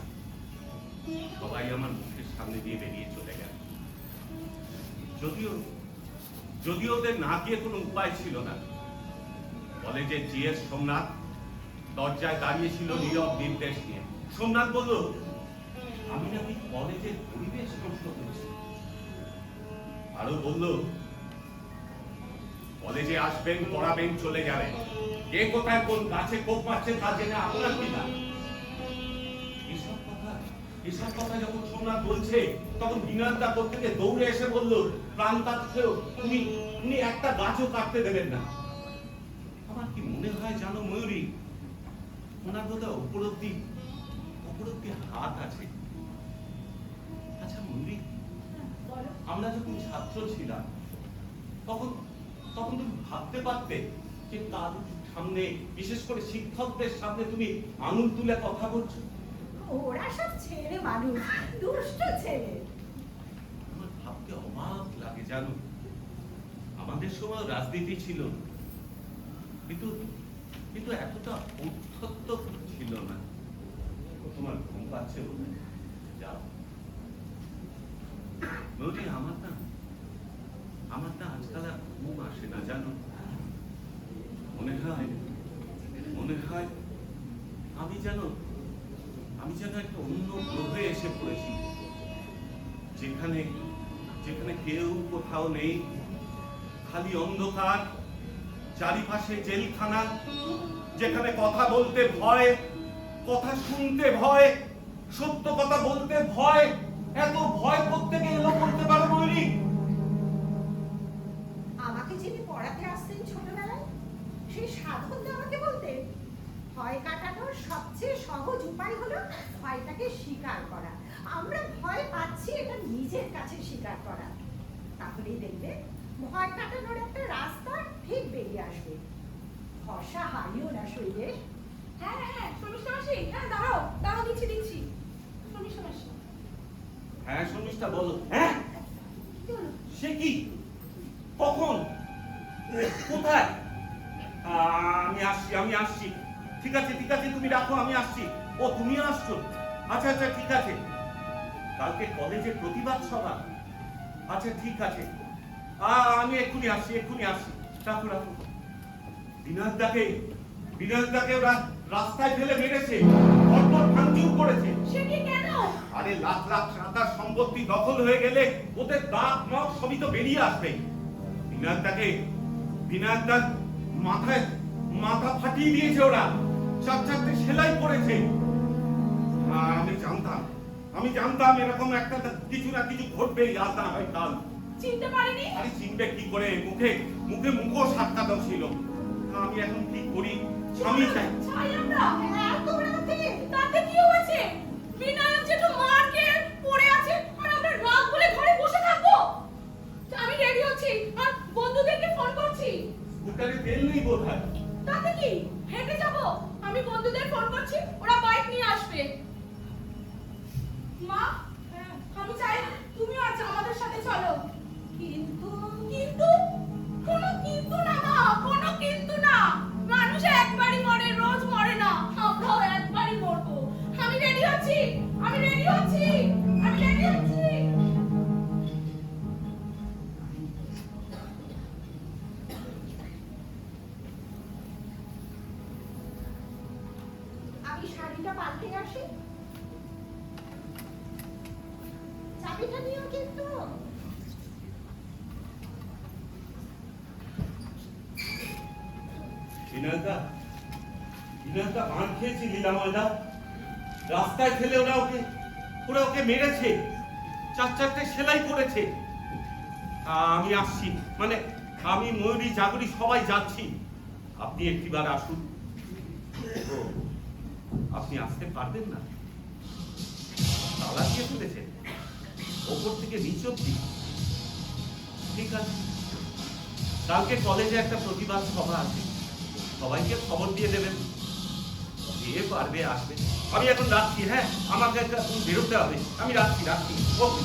সবাই আমার মুখের সামনে দিয়ে বেরিয়ে চলে গেল। যদিও ওদের না গিয়ে কোনো উপায় ছিল না। কলেজের জিএস সোমনাথ দরজায় দাঁড়িয়েছিল নীরব নির্দেশ নিয়ে। সোমনাথ বলল, আমি নাকি কলেজের পরিবেশ নষ্ট করছি। আরো বলল, কলেজে আসবেন, পড়াবেন, চলে যাবেন। কে কোথায় কোন গাছে কোপ মারছে তা জেনে আপনার কি না? এসব কথা যখন সোমনাথ বলছে তখন বিনয়দা থেকে দৌড়ে এসে বলল, প্রাণতাত্ত্বেও উনি একটা গাছও কাটতে দেবেন না। আমার কি মনে হয় জানো ময়ূরী, ওনার বোধহয় উপলব্ধি হাত আছে। আচ্ছা ময়ূরী, আমরা যখন ছাত্র ছিলাম তখন তুমি ভাবতে পারতে যে তার সামনে, বিশেষ করে শিক্ষকদের সামনে তুমি আঙুল তুলে কথা বলছো? ওরা সব ছেলে মানুষ, দুষ্ট ছেলে। আমার ভাবতে অবাক লাগে জানো, আমাদের সময় রাজনীতি ছিল, কিন্তু এতটা উদ্ধত্ত ছিল না। তোমার ঘুম পাচ্ছে বলে যাও। নদী, আমার না আজকাল আর ঘুম আসে না জানো। মনে হয় আমি যেন একটা অন্য গ্রহে এসে পড়েছি, যেখানে কেউ কোথাও নেই, খালি অন্ধকার, চারিপাশে জেলখানা, যেখানে কথা বলতে ভয়, কথা শুনতে ভয়, সত্য কথা বলতে ভয়। এত ভয় প্রত্যেকে এলো বলতে পারো ময়ূরী? আমাকে যিনি পড়াতে আসতেন ছোটবেলায়, সেই সাধন আমাকে বলতেন, ভয় কাটানোর সবচেয়ে সহজ উপায় হলো ভয়টাকে স্বীকার করা। আমরা ভয় পাচ্ছি এটা নিজের কাছে স্বীকার করা, তাহলেই দেখবে ভয় কাটানোর একটা রাস্তা ঠিক বেরিয়ে আসবে। ভরসা হারিও না শরীরে। হ্যাঁ শর্মিষ্ঠা মাসি, হ্যাঁ দাঁড়াও দিচ্ছি। শর্মিষ্ঠা মাসি। হ্যাঁ শর্মিষ্ঠা বলো। হ্যাঁ সে কি? কখন? কোথায়? আমি আসছি। ঠিক আছে তুমি রাখো, আমি আসছি। ও তুমি আসছো? আচ্ছা ঠিক আছে। কালকে কলেজে প্রতিবাদ সভা। আচ্ছা ঠিক আছে, আমি এক্ষুনি আসছি। রাখো। বিনয়দাকে ওরা রাস্তায় ফেলে মেরেছে, ঘর ভাঙচুর করেছে। সে কি কেন? আরে লাখ টাকার সম্পত্তি দখল হয়ে গেলে ওদের দাঁত নখ সবই তো বেরিয়ে আসবে। বিনয়দার মাথা ফাটিয়ে দিয়েছে ওরা, চারটে সেলাই করেছে। আমি জানতাম এরকম একটা কিছু না কিছু ঘটবে, আজ না হয় কাল। চিনতে পারিনি? আরে চিনবে কি করে? মুখে সাক্ষাৎ ছিল। আমি এখন কি করি? স্বামী চাই। আমরা এত বিনায়ক জেঠু মার খেয়ে পড়ে আছে আর আমরা রাত বলে ঘরে বসে থাকবো? আমি রেডি হচ্ছি আর বন্ধুদেরকে ফোন করছি। স্কুটারে তেল নেই বোধহয়। তাতে কি, হেঁটে যাবো। আমি বন্ধুদের ফোন করছি, ওরা বাইক নিয়ে আসবে। মা, আমি চাই তুমিও আজ আমাদের সাথে চলো। কিন্তু কিন্তু কোনো কিন্তু না মা, কোনো কিন্তু না। মানুষ একবারই মরে, রোজ মরে না। আমরাও একবারই মরবো। আমি রেডি হচ্ছি, আমি রেডি হচ্ছি, আমি রেডি হচ্ছি। আমি শাড়িটা পাল্টে আসি, চাবিটা নিও কিন্তু। বিনয়দা, বিনয়দা ভাঁড় খেয়েছি লীলাময়দা। রাস্তায় ফেলে ওরা ওকে মেরেছে, 4-4টে সেলাই করেছে। আমি আসছি, মানে আমি ময়ূরী জাগরি সবাই যাচ্ছি। আপনি একটিবার আসুন। ও, আপনি আসতে পারবেন না? তালা দিয়ে ফেলেছেন ওপর থেকে নিচ অব্দি? ঠিক আছে, কালকে কলেজে একটা প্রতিবাদ সভা আছে, সবাইকে খবর দিয়ে দেবেন। যে পারবে আসবে। আমি এখন রাখছি। হ্যাঁ, আমাকে একটা বেরোতে হবে। আমি রাখছি। ওকে।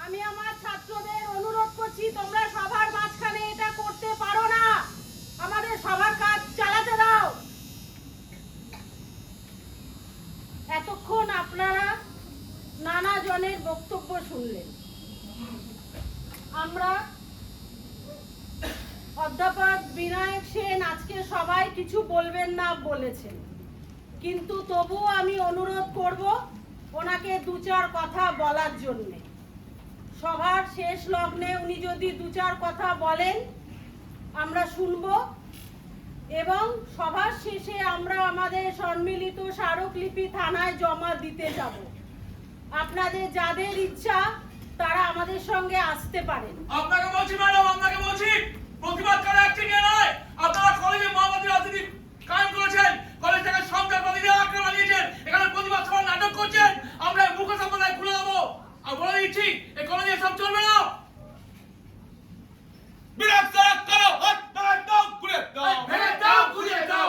আমি আমার ছাত্রদের অনুরোধ করছি, তোমরা সবার মাঝখানে এটা করতে পারো না। আমাদের সবার কাজ চালাতে দাও। এতক্ষণ আপনারা নানা জনের বক্তব্য শুনলেন। আমরা অধ্যাপক বিনায়ক সেন আজকে সবাই কিছু বলবেন না বলেছেন, কিন্তু তবুও আমি অনুরোধ করব ওনাকে 2-4 কথা বলার জন্যে। সভার শেষ লগ্নে উনি যদি 2-4 কথা বলেন আমরা শুনব, এবং সভার শেষে আমরা আমাদের সম্মিলিত স্মারকলিপি থানায় জমা দিতে যাব। আপনাদের যাদের ইচ্ছা তারা আমাদের সঙ্গে আসতে পারেন। আপনাকে বলছি ম্যাডাম, আপনাকে বলছি, প্রতিবাদ করা একদিকে নয়। আপনারা কলেজে মাওবাদী রাজনীতি কায়েম করেছেন, কলেজ থেকে সন্ত্রাসবাদী আক্রমণ বানিয়েছেন, এখানে প্রতিবাদ সভা নাটক করছেন। আমরা মুখ সম্প্রদায় খুলে দেবো আর বলে দিচ্ছি এই কলেজে সব চলবে না। বিরাট করো, দাও ঘুরে দাও, ভেঙে দাও ঘুরিয়ে দাও।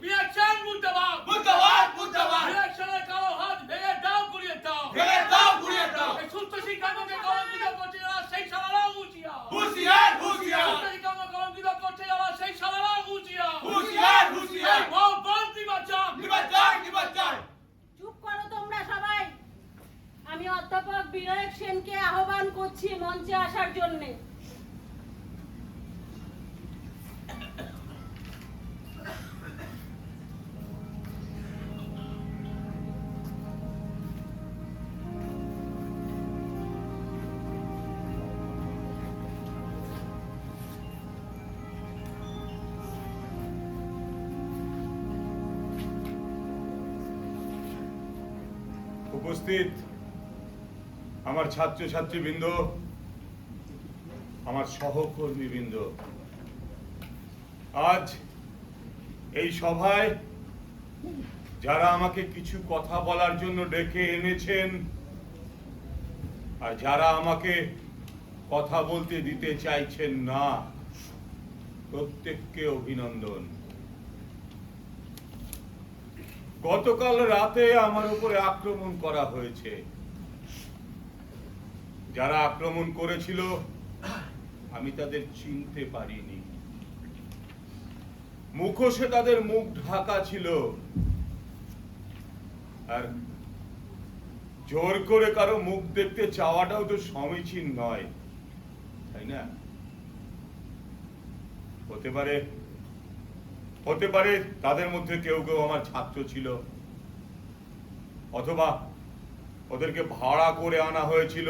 বিরাট চান মুর্দাবাদ, মুর্দাবাদ, মুর্দাবাদ। বিরাট চানের কালো হাত ভেঙে দাও ঘুরিয়ে দাও, ভেঙে দাও ঘুরিয়ে দাও। এই সুস্থ শিক্ষাকে কলঙ্কিত করছে যারা সেই সালারাও হুঁশিয়ার, হুঁশিয়ার, হুঁশিয়ার। সুস্থ শিক্ষাকে কলঙ্কিত করছে যারা সেই সালারাও হুঁশিয়ার, হুঁশিয়ার, হুঁশিয়ার। মহব্বত নির্বাচন, নির্বাচন, নির্বাচন। চুপ করো তোমরা সবাই। আমি অধ্যাপক বিনায়ক সেনকে আহ্বান করছি মঞ্চে আসার জন্যে। উপস্থিত আমার ছাত্রছাত্রীবৃন্দ, আমার সহকর্মীবৃন্দ, আজ এই সভায় যারা আমাকে কিছু কথা বলার জন্য ডেকে এনেছেন আর যারা আমাকে কথা বলতে দিতে চাইছেন না, প্রত্যেককে অভিনন্দন। গতকাল রাতে আমার উপরে আক্রমণ করা হয়েছে। যারা আক্রমণ করেছিল আমি তাদের চিনতে পারিনি। মুখোশে তাদের মুখ ঢাকা ছিল, আর জোর করে কারো মুখ দেখতে চাওয়াটাও তো সমীচীন নয়, তাই না? হতে পারে তাদের মধ্যে কেউ কেউ আমার ছাত্র ছিল, অথবা ওদেরকে ভাড়া করে আনা হয়েছিল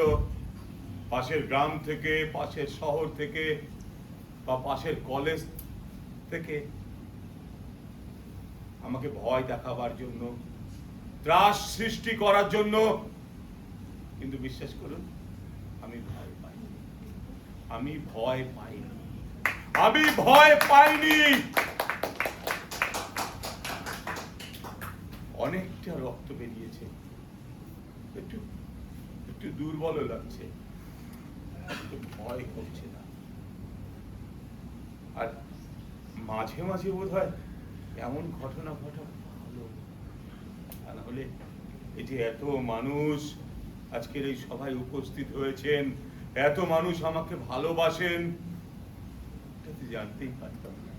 পাশের গ্রাম থেকে, পাশের শহর থেকে, বা পাশের কলেজ থেকে আমাকে ভয় দেখাবার জন্য, ত্রাস সৃষ্টি করার জন্য। কিন্তু বিশ্বাস করুন, আমি ভয় পাইনি। অনেকটা রক্ত বেরিয়েছে, একটু দুর্বল লাগছে, ভয় করছে না। আর মাঝে মাঝে বোধহয় এমন ঘটনা ঘটা ভালো, তা না হলে এই যে এত মানুষ আজকের এই সভায় উপস্থিত হয়েছেন, এত মানুষ আমাকে ভালোবাসেন, এটা জানতেই পারতাম না।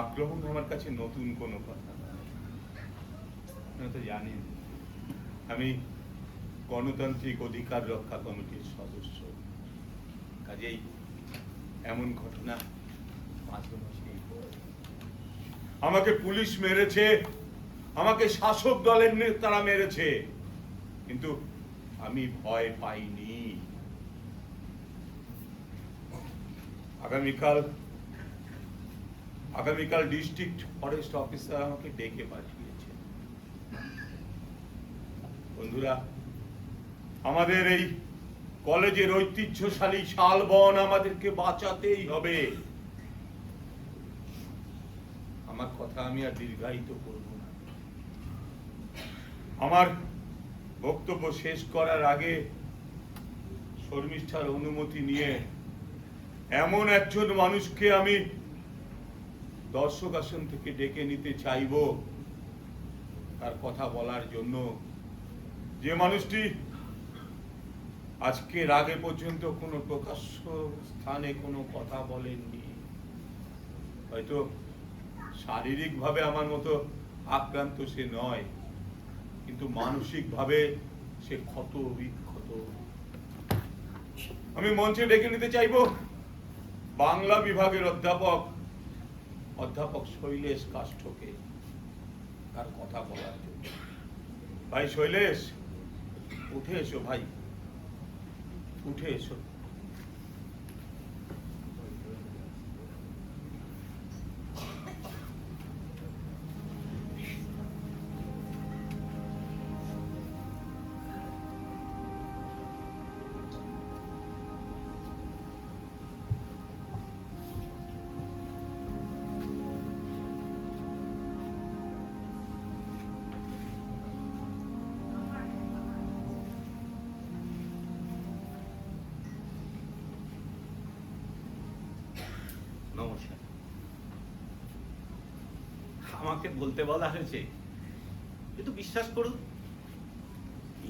আক্রমণ আমার কাছে নতুন কোনো কথা না। আপনারা তো জানেন আমি গণতান্ত্রিক অধিকার রক্ষা কমিটির সদস্য, কাজেই এমন ঘটনা মাঝে মাঝেই ঘটে। আমাকে পুলিশ মেরেছে, আমাকে শাসক দলের নেতারা মেরেছে, কিন্তু আমি ভয় পাইনি। আগামীকাল ডিস্ট্রিক্ট ফরেস্ট অফিসার আমাকে ডেকে পাঠিয়েছে। বন্ধুরা, আমাদের এই কলেজের ঐতিহ্যশালী শালবন আমাদেরকে বাঁচাতেই হবে। আমার কথা আমি আর দীর্ঘায়িত করব না। আমার বক্তব্য শেষ করার আগে শর্মিষ্ঠার অনুমতি নিয়ে এমন একজন মানুষকে আমি দর্শক আসন থেকে ডেকে নিতে চাইব তার কথা বলার জন্য, যে মানুষটি আজকের আগে পর্যন্ত কোনো প্রকাশ্য স্থানে কোনো কথা বলেননি। হয়তো শারীরিকভাবে আমার মতো আক্রান্ত সে নয়, কিন্তু মানসিকভাবে সে ক্ষত বিক্ষত। আমি মঞ্চে ডেকে নিতে চাইব বাংলা বিভাগের অধ্যাপক শৈলেশ কাষ্ঠকে তার কথা বলার জন্য। ভাই শৈলেশ, উঠে এসো ভাই, উঠে এসো। নমস্কার। আমাকে বলতে বলা হয়েছে, কিন্তু বিশ্বাস করুন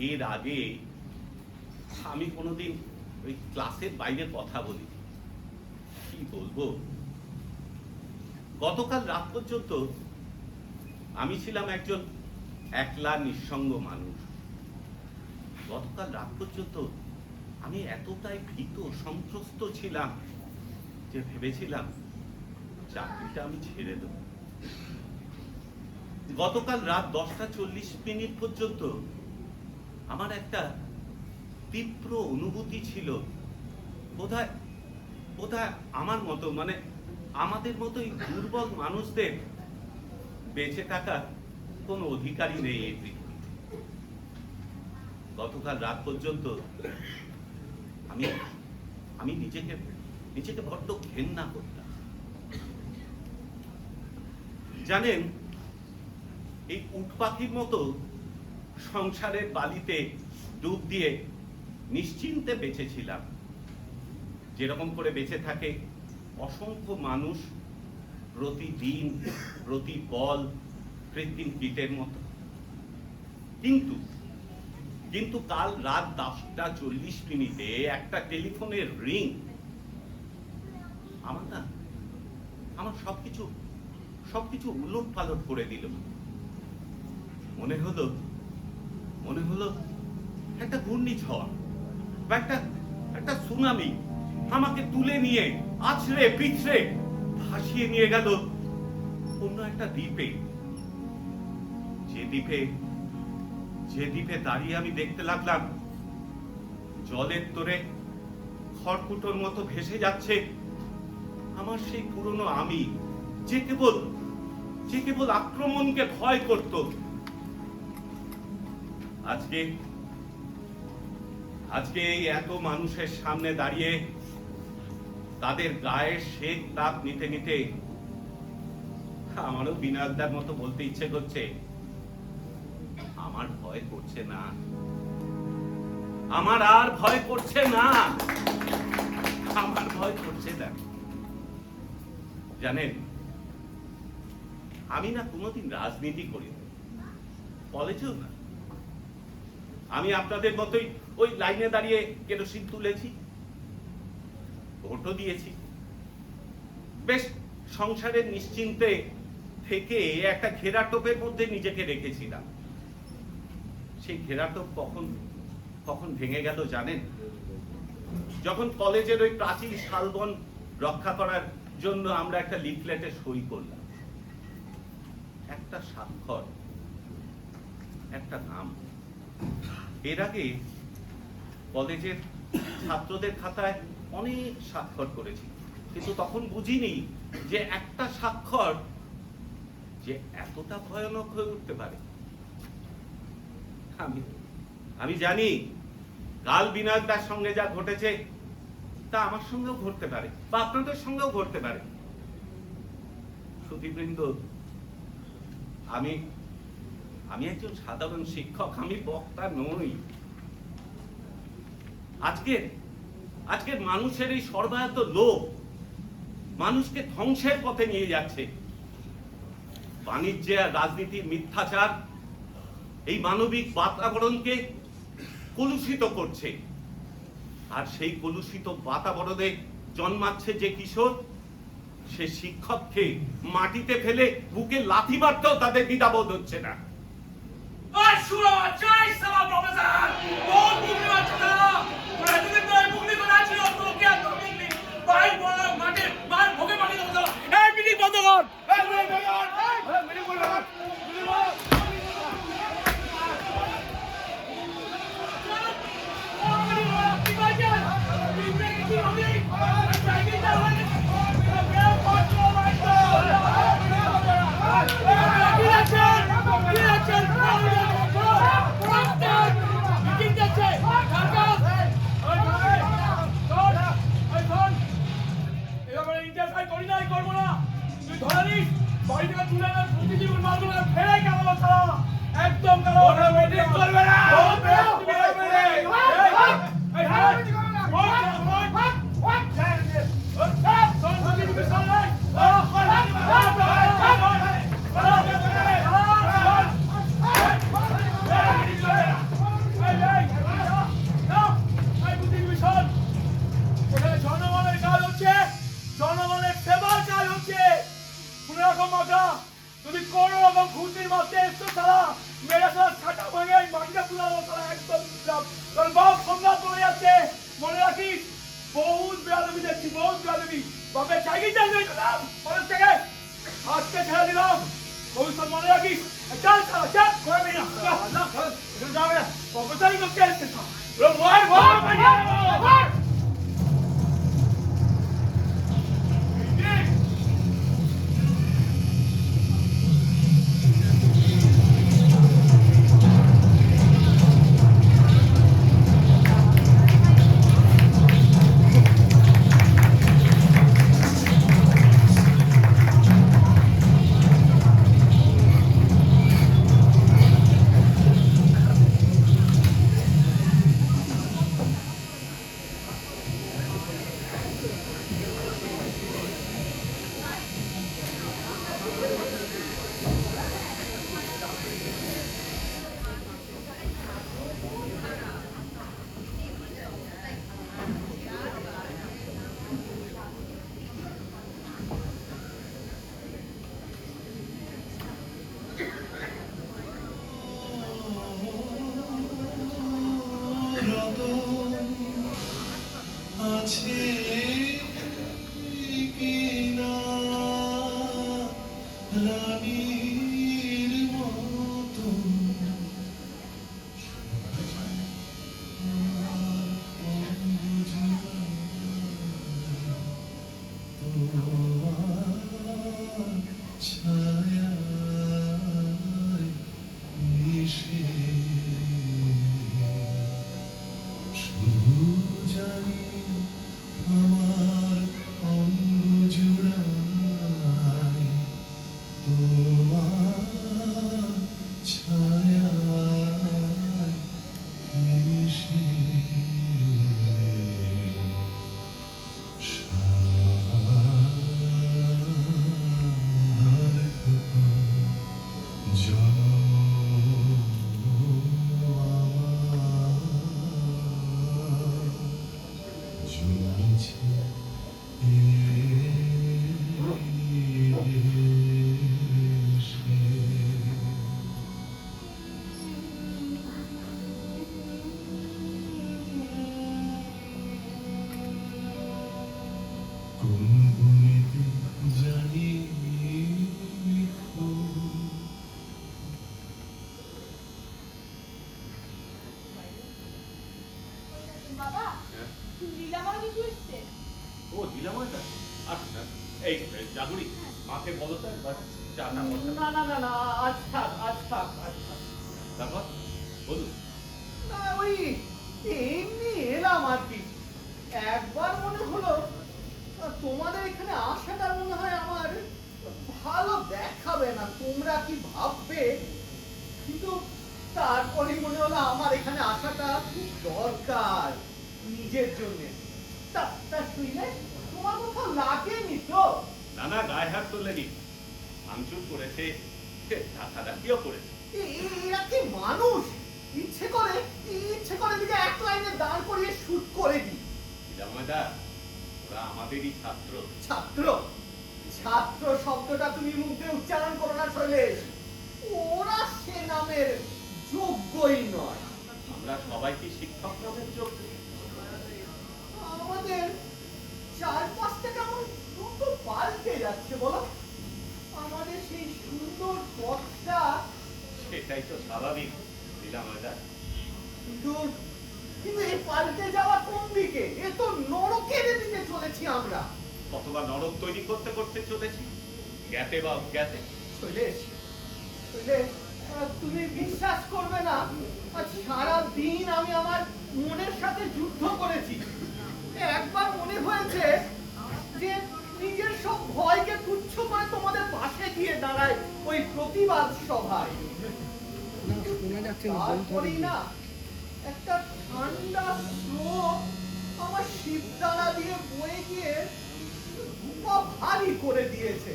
এর আগে আমি কোনোদিন ওই ক্লাসের বাইরে কথা বলি। কি বলবো, গতকাল রাত পর্যন্ত আমি ছিলাম একজন একলা নিঃসঙ্গ মানুষ। গতকাল রাত পর্যন্ত আমি এতটাই ভীত সন্ত্রস্ত ছিলাম যে ভেবেছিলাম চাকরিটা আমি ছেড়ে দেব। গতকাল রাত 10:40 পর্যন্ত আমার একটা তীব্র অনুভূতি ছিল, বোধহয় আমার মতো, মানে আমাদের মতো এই দুর্বল মানুষদের বেঁচে থাকা কোনো অধিকারই নেই এই পৃথিবীতে। গতকাল রাত পর্যন্ত আমি আমি নিজেকে নিজেকে বড্ড ঘেন্না করতাম। জানেন, এই উট পাখির মতো সংসারের বালিতে ডুব দিয়ে নিশ্চিন্তে বেঁচেছিলাম, যেরকম করে বেঁচে থাকে অসংখ্য মানুষ প্রতিদিন প্রতি পল কৃত্রিম কীটের মতো। কিন্তু কাল রাত 10:40 একটা টেলিফোনের রিং আমার সবকিছু উলট পালট করে দিল। মনে হলো একটা ঘূর্ণিঝড় বা একটা সুনামি আমাকে তুলে নিয়ে আছড়ে পিছড়ে ভাসিয়ে নিয়ে গেল অন্য একটা দ্বীপে। যে দ্বীপে দাঁড়িয়ে আমি দেখতে লাগলাম জলের তোরে খড়কুটোর মতো ভেসে যাচ্ছে আমার সেই পুরনো আমি, যে কেবল আক্রমণকে ভয় করত। আজকে এই এত মানুষের সামনে দাঁড়িয়ে তাদের গায়ের শেক তাপ নিতে নিতে আমারও বিনায়কদার মতো বলতে ইচ্ছে করছে, আমার ভয় করছে না, আমার আর ভয় করছে না, আমার ভয় করছে না। জানেন, আমি না কোনোদিন রাজনীতি করি, কলেজেও না। আমি আপনাদের মতোই ওই লাইনে দাঁড়িয়ে কেরোসিন তুলেছি, ভোটও দিয়েছি। বেশ সংসারের নিশ্চিন্তে থেকে একটা ঘেরাটোপের মধ্যে নিজেকে রেখেছিলাম। সেই ঘেরাটোপ কখন ভেঙে গেল জানেন? যখন কলেজের ওই প্রাচীন শালবন রক্ষা করার জন্য আমরা একটা লিফলেটে সই করলাম, একটা স্বাক্ষর, একটা নাম। এর আগে কলেজের ছাত্রদের খাতায় অনেক স্বাক্ষর করেছি, কিন্তু তখন বুঝিনি যে একটা স্বাক্ষর যে এতটা ভয়ানক হয়ে উঠতে পারে। আমি জানি কাল বিনায়কদার সঙ্গে যা ঘটেছে তা আমার সঙ্গেও ঘটতে পারে বা আপনাদের সঙ্গেও ঘটতে পারে। সুধীবৃন্দ, আমি একজন সাধারণ শিক্ষক, আমি বক্তা নই। আজকের মানুষের এই সর্বায়ত লোভ মানুষকে ধ্বংসের পথে নিয়ে যাচ্ছে। বাণিজ্যে আর রাজনীতির মিথ্যাচার এই মানবিক বাতাবরণকে কলুষিত করছে, আর সেই কলুষিত বাতাবরণে জন্মাচ্ছে যে কিশোর, সে শিক্ষককে মাটিতে ফেলে বুকে লাথি মারতেও তাদের দ্বিধাবোধ হচ্ছে না। জানি আমার অঙ্গ জুড়ায় তোমার ছায়া মিশে জানি বাবা হ্যাঁ? লীলাময় দিদি এসছে। ও দিলাময়দা, আচ্ছা এই জাগুরি মাকে বলো তো একবার চাটা বসা। না না না না আজ থাক আজ থাক আজ থাক। তারপর বলুন। না ওই এমনি এলাম আর কি। একবার মনে হলো তোমাদের এখানে আসাটা মনে হয় আমার ভালো দেখাবে না, তোমরা কি ভাববে, কিন্তু তারপরে মনে হলো আমার এখানে আসাটা খুব দরকার নিজের জন্য। তা শুনলে তোমার কোথাও লাগেনি তো? না না, গায়ে হাত তোলেনি, ভাঙচুর করেছে, ধাক্কাধাক্কিও করেছে। এরা কি মানুষ? ইচ্ছে করে দিকে এক লাইনে দাঁড় করিয়ে শুট করে দিই। দিলাময়দা, ওরা আমাদেরই ছাত্র। ছাত্র ছাত্র শব্দটা তুমি মুখে উচ্চারণ করো না শৈলেশ, ওরা সে নামের যোগ্যই নয়। আমরা সবাই কি শিক্ষক নামের যোগ্য? আমাদের চারপাশটা কেমন দ্রুত পাল্টে যাচ্ছে বলো। আমাদের সেই সুন্দর পথটা, সেটাই তো স্বাভাবিক দিলাময়দা। কিন্তু কিন্তু এই পাল্টে যাওয়া কোন দিকে? এ তো নরকের দিকে চলেছি আমরা। কতবার নরক তৈরি করতে করতে চলেছি, জ্ঞাতে বা অজ্ঞাতে। শৈলেশ, তুমি বিশ্বাস করবে না, আজ সারা দিন আমি আমার মনের সাথে যুদ্ধ করেছি। একবার মনে হয়েছে যে নিজের সব ভয়কে তুচ্ছ করে তোমাদের পাশে গিয়ে দাঁড়ায় ওই প্রতিবাদ সভায়। তারপরেই না একটা ঠান্ডা স্রোত আমার শিবদানা দিয়ে বয়ে গিয়ে বুক ভারী করে দিয়েছে।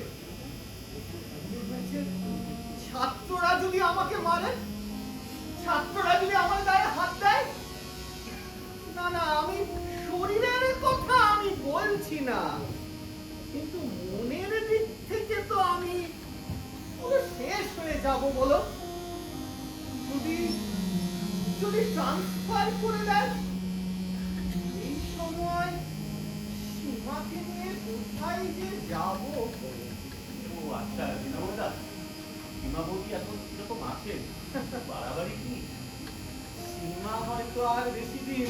ছাত্ররা যদি আমাকে মারে, ছাত্ররা যদি আমার গায়ে হাত দেয়, না না আমি শরীরের কথা আমি বলছি না, কিন্তু মনের দিক থেকে তো আমি পুরো শেষ হয়ে যাব বলো। যদি যদি ট্রান্সফার করে দেন, এই সময় সীমাকে নিয়ে কোথায় যে যাবো। ও আচ্ছা দিলাময়দা, সীমাবতী এখন কিরকম আছেন? বাড়াবাড়ি কি? সীমা হয়তো আর বেশি দিন।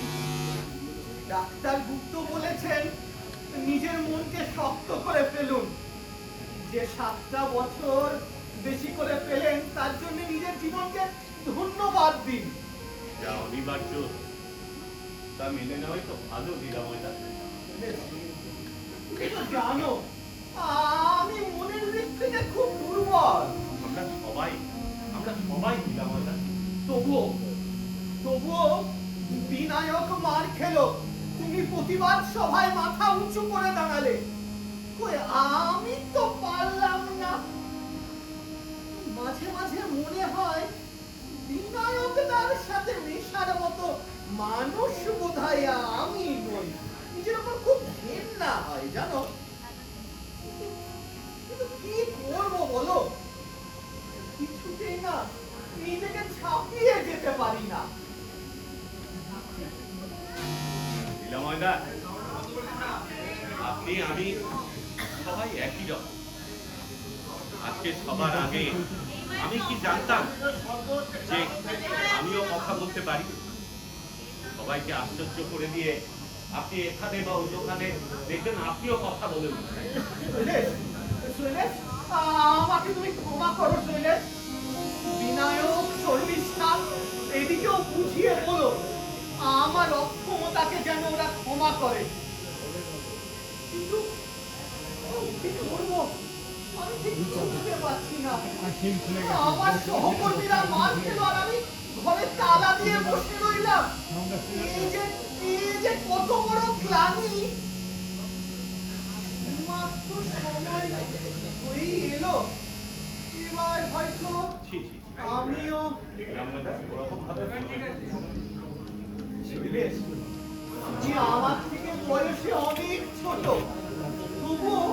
ডাক্তার গুপ্ত বলেছেন নিজের মনকে শক্ত করে ফেলুন। যে 7টা বছর বেশি করে পেলেন তার জন্য নিজের জীবনকে ধন্যবাদ দিন। যা অনিবার্য তা মেনে নেওয়াই তো ভালো দিলাময়দা। তুমি তো জানো আমি মনের দিক থেকে খুব দুর্বল। আমরা সবাই দিলাময়দা। তবুও বিনায়ক মার খেলো, তুমি প্রতিবাদ সভায় মাথা উঁচু করে দাঁড়ালে, কই আমি তো পারলাম না। মাঝে মাঝে মনে হয় বিনায়কদার সাথে মেশার মতো মানুষ বোধহয় আমি নই। নিজের উপর খুব ঘেন্না হয় জানো। কিন্তু কি করবো বলো, কিছুতেই না নিজেকে ছাপিয়ে যেতে পারি না। দিলাময়দা, আপনি আমি সবাই একই রকম। আজকে সবার আগে আমি কি জানতাম যে আমিও কথা বলতে পারি? সবাইকে আশ্চর্য করে দিয়ে আপনি এখানে বা অন্যখানে দেখবেন আপনিও কথা বলেন। আমাকে তুমি ক্ষমা করো শৈলেশ। বিনায়ক শর্মিষ্ঠা এদিকেও বুঝিয়ে বলো আমার অক্ষমতা ভুলটাকে যেন ওরা ক্ষমা করে। কিন্তু কি করবো, আমি ঠিক বুঝতে পারছি না। আমার সহকর্মীরা মার খেল আর আমি ঘরে তালা দিয়ে বসে রইলাম। এই যে কত বড় গ্লানি। মাত্র সময় হয়েই এলো, এবার হয়তো ছি, ছি, ছি। আমিও রামদাদা, ওরকম ভাবে বেশ, যে আমার থেকে বয়সে অনেক ছোট, তবুও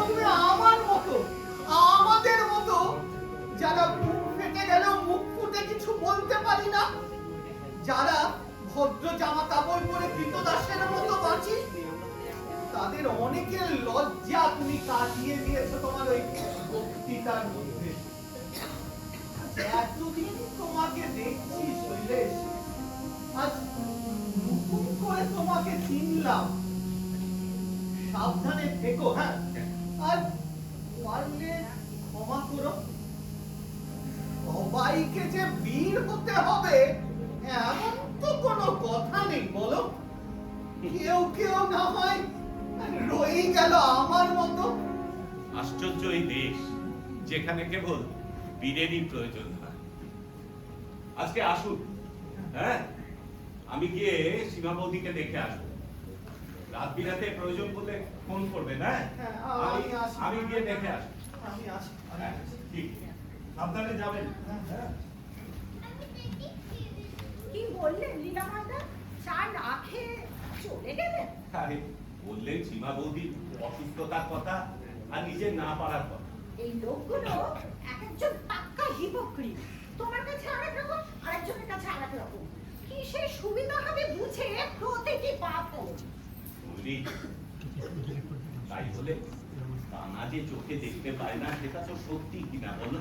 তুমি আমার মতো, আমাদের মতো, যারা মুখ ফেটে গেলেও মুখ ফুটে কিছু বলতে পারি না, যারা ভদ্র জামা কাপড় পরে কৃতদাসের মতো বাঁচি, তাদের অনেকের লজ্জা তুমি কাটিয়ে দিয়েছো তোমার ওই বক্তৃতার মধ্যে। এতদিন তোমাকে দেখছি শৈলেশ, আজ নতুন করে তোমাকে চিনলাম। সাবধানে থেকো, হ্যাঁ, আর পারলে ক্ষমা করো। সবাইকে যে বীর হতে হবে এমন তো কোনো কথা নেই, বলো। কেউ কেউ না হয় রয়ে গেল আমার মতো। আশ্চর্য এই দেশ, যেখানে কেবল বীরেরই প্রয়োজন হয়। আজকে আসুন, হ্যাঁ, আমি গিয়ে সীমা বৌদিকে দেখে আসবো। রাত বিরাতে প্রয়োজন বললে ফোন করবে, না? হ্যাঁ, আমি আসি। আমি গিয়ে দেখে আসবো। আমি আসি। হ্যাঁ, ঠিক, সাবধানে যাবেন। হ্যাঁ। কি বললেন লীলামাতা? চা না খেয়ে চলে গেলেন? আরে, বললেন সীমা বৌদির অসুস্থতার কথা আর নিজের না পারার কথা। এই লোকগুলো এক একজন পাক্কা হিপোক্রিট। তোমার কাছে আরেক রকম, আরেকজনের কাছে আরেক রকম। কিসের সুবিধা হবে বুঝে প্রতিটি পাপ হলো। বৌদি, তাই বলে কানা যে চোখে দেখতে পায় না, সেটা তো সত্যি কিনা বলো?